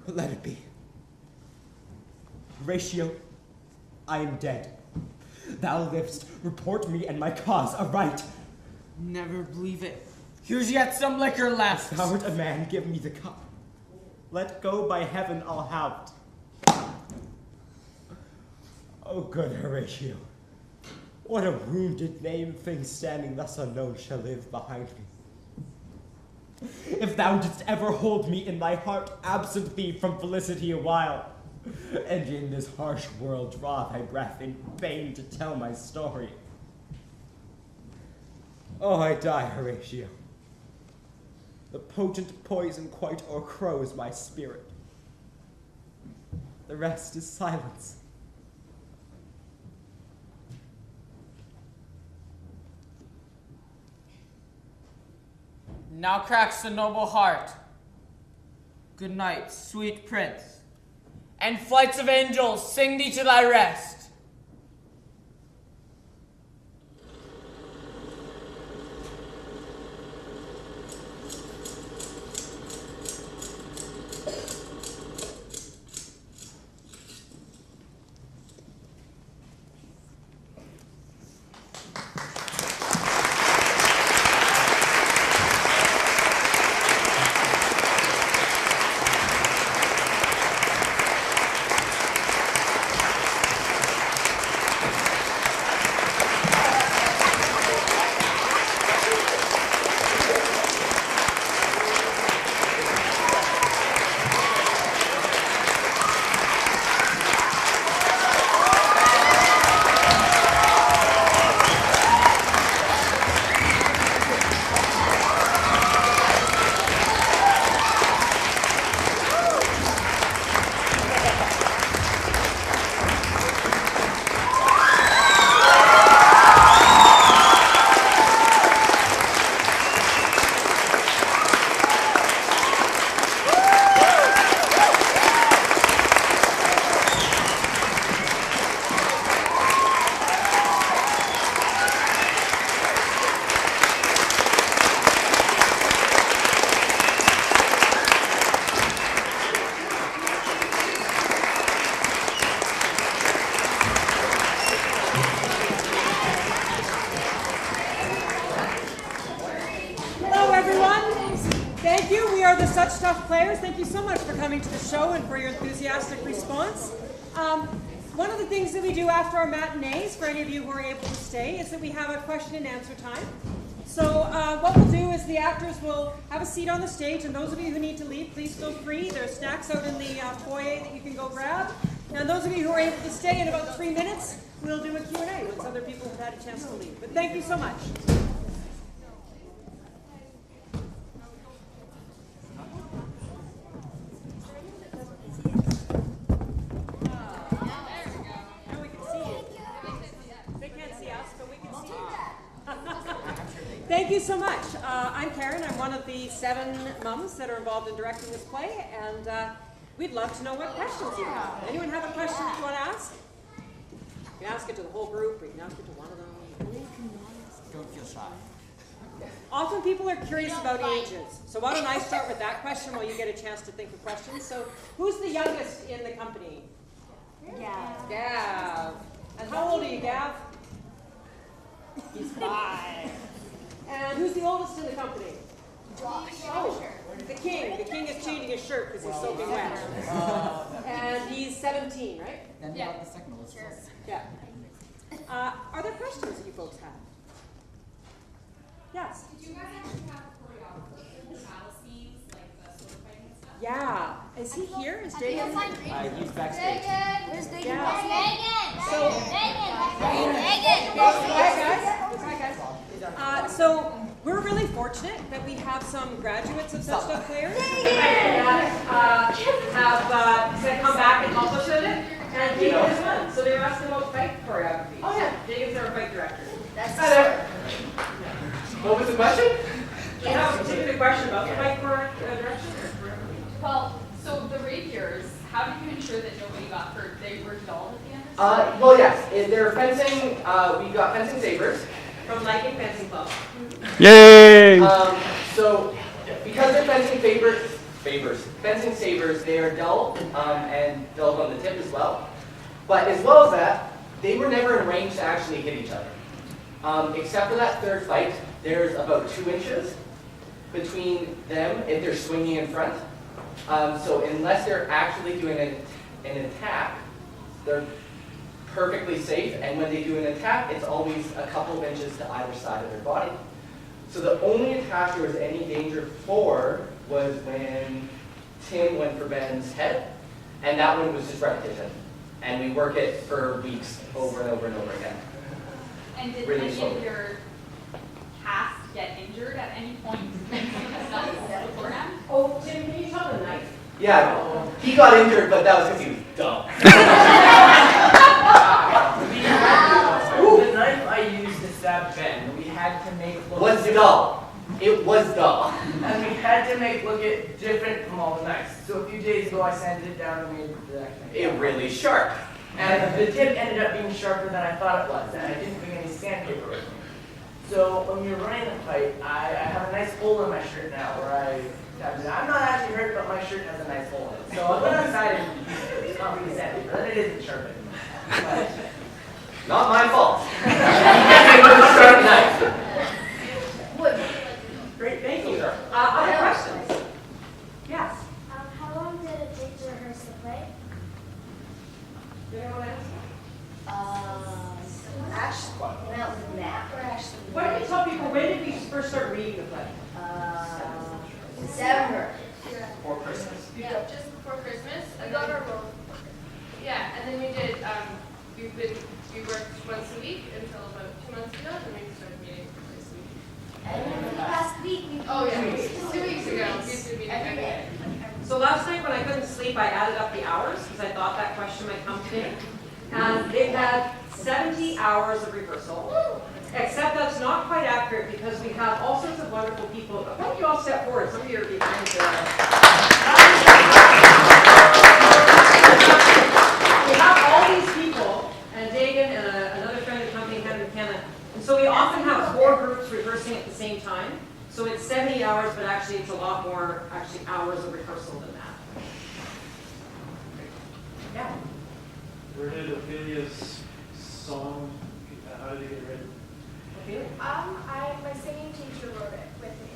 But let it be. Horatio, I am dead. Thou livest, report me and my cause aright. Never believe it. Here's yet some liquor left. Thou art a man, give me the cup. Let go by heaven, I'll have it. Oh, good Horatio. What a wounded name thing standing thus unknown shall live behind me. If thou didst ever hold me in thy heart, absent thee from felicity a while, And in this harsh world draw thy breath in vain to tell my story. Oh, I die, Horatio. The potent poison quite o'ercrows my spirit. The rest is silence. Now cracks the noble heart. Good night, sweet prince. And flights of angels sing thee to thy rest. Thank you so much for coming to the show and for your enthusiastic response. One of the things that we do after our matinees, for any of you who are able to stay, is that we have a question and answer time. So what we'll do is the actors will have a seat on the stage, and those of you who need to leave, please feel free. There are snacks out in the foyer that you can go grab. And those of you who are able to stay, in about 3 minutes, we'll do a Q&A once other people have had a chance to leave. But thank you so much. Thank you so much. I'm Karen. I'm one of the 7 mums that are involved in directing this play, and we'd love to know what questions you have. Anyone have a question that you want to ask? You can ask it to the whole group, or you can ask it to one of them. Don't feel shy. Often people are curious about ages, so why don't I start with that question while you get a chance to think of questions. So, who's the youngest in the company? Gav. Gav. And how old are you, Gav? He's 5. And who's the oldest in the company? Josh. Oh, the king. The king is changing his shirt because he's soaking wet. And he's 17, right? Then the second oldest. Sure. Yeah. Are there questions that you folks have? Yes? Did you guys actually have a choreographer for the battle scenes, like the sword fighting and stuff? Yeah. Is he here? Is Dagan? He's backstage. Where's Dagan? Yeah. So, Hi, guys. So we're really fortunate that we have some graduates of such stuff players that have said come back and help us with it. And Dagan is one. So they were asking about fight choreography. Oh yeah, Dagan's our fight director. Hi there. What was the question? Do you have a particular question about the fight direction? Well, so the rapiers, how did you ensure that nobody got hurt? They were dulled at the end? Well, yes. They're fencing. We got fencing sabers. From Liking Fencing Club. Yay! So, because they're fencing sabers, they are dull and dulled on the tip as well. But as well as that, they were never in range to actually hit each other. Except for that third fight, there's about 2 inches between them if they're swinging in front. So unless they're actually doing an attack, they're perfectly safe, and when they do an attack, it's always a couple of inches to either side of their body. So the only attack there was any danger for was when Tim went for Ben's head, And that one was just repetition. And we work it for weeks over and over and over again. And did Really any slowly. of your cast get injured at any point beforehand? Oh, Tim, can you tell the knife? Yeah, he got injured, but that was because he was dumb. The knife I used to stab Ben, we had to make look Was dull. It was dull. And we had to make look it different from all the knives. So a few days ago I sanded it down and made the next knife. It really sharp. And the tip ended up being sharper than I thought it was, and I didn't bring any sandpaper with me. So when we were running the fight, I have a nice hole in my shirt now where I stabbed it. I'm not actually hurt, but my shirt has a nice hole in it. So I went outside and it's not really sandpaper, then it isn't sharpened. But Not my fault. He gets me with a sharp knife. great, thank you. Other questions? Yes. How long did it take to rehearse the play? Actually, well, Matt, or actually. Why don't you tell people, when did we first start reading the play? December. Before Christmas. Yeah, just before Christmas. I And got then, our role. yeah, and then we worked once a week until about 2 months ago, and then we started meeting twice a week. And last week we. Oh yeah, 2 weeks ago, we've been meeting every day. So last night when I couldn't sleep, I added up the hours because I thought that question might come today. And they've had 70 hours of rehearsal. Except that's not quite accurate because we have all sorts of wonderful people. Why don't you all step forward? Some of you are behind there. We have all these people, and Dagan and another friend of the company, Hannah McKenna. And so we often have 4 groups rehearsing at the same time. So it's 70 hours, but actually it's a lot more hours of rehearsal than that. Yeah. Where did Ophelia's song, how did it get written? My singing teacher wrote it with me.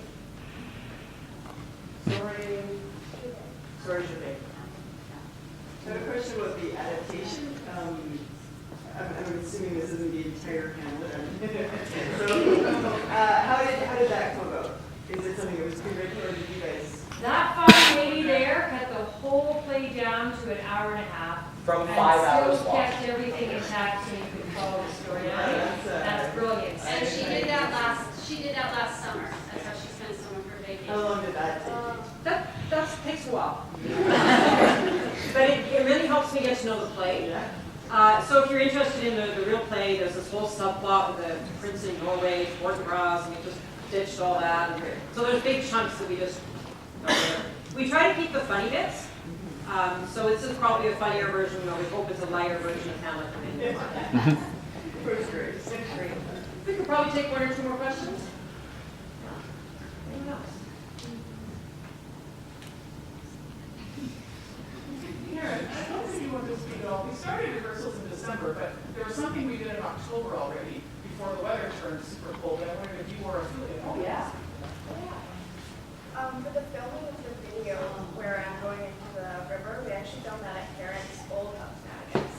Sorry, Janae. I have a question about the adaptation. I'm assuming this isn't the entire Hamlet. So, how did that come about? Is it something that was pre-written, or did you guys? That fine lady there cut the whole play down to an hour and a half. From 5 hours And still long. kept everything intact so you could follow the storyline. That's brilliant. And she did that last summer. That's how she spent some of her vacation. How long did that take? That takes a while. But it really helps me get to know the play. So if you're interested in the real play, there's this whole subplot with the prince in Norway, Fortinbras, and we just ditched all that. And so there's big chunks that we just we try to keep the funny bits. So this is probably a funnier version, or we hope it's a lighter version of Hamlet. First grade. We could probably take 1 or 2 more questions. Anyone else? Karen, I don't think you want to speak at all. We started rehearsals in December, but there was something we did in October already, before the weather turned super cold. I wondered if you were affiliated. Oh, yeah. For the filming of the video where I'm going into the river, we actually filmed that at Karen's old house now, I guess.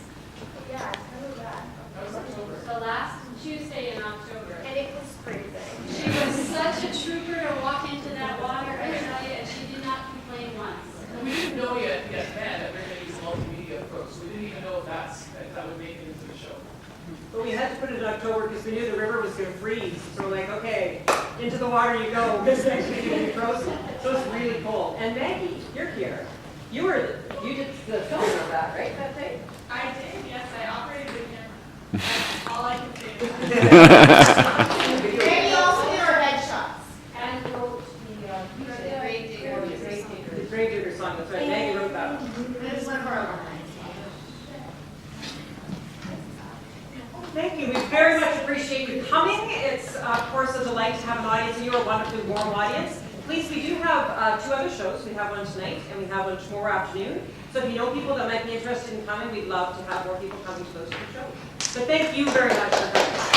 Yeah, I remember that. That was October. The last Tuesday in October. And it was freezing. She was such a trooper to walk into that water, I tell you, and she did not complain once. We didn't know yet then that we were going to use a multimedia approach, so we didn't even know if that would make it into the show. But we had to put it in October because we knew the river was going to freeze. So we're like, okay, into the water you go. This next week will be frozen. So it's really cold. And Maggie, you're here. You did the filming of that, right? That day? I did, yes, I operated the camera. That's all I can do. And you also did our headshots. And wrote The Grave Digger song, that's right. Maggie wrote that one. It was one of our alumni. Thank you. We very much appreciate you coming. It's, of course, a delight to have an audience, and you're a wonderfully warm audience. Please, we do have 2 other shows. We have one tonight, and we have one tomorrow afternoon. So if you know people that might be interested in coming, we'd love to have more people coming to those 2 shows. But thank you very much for coming.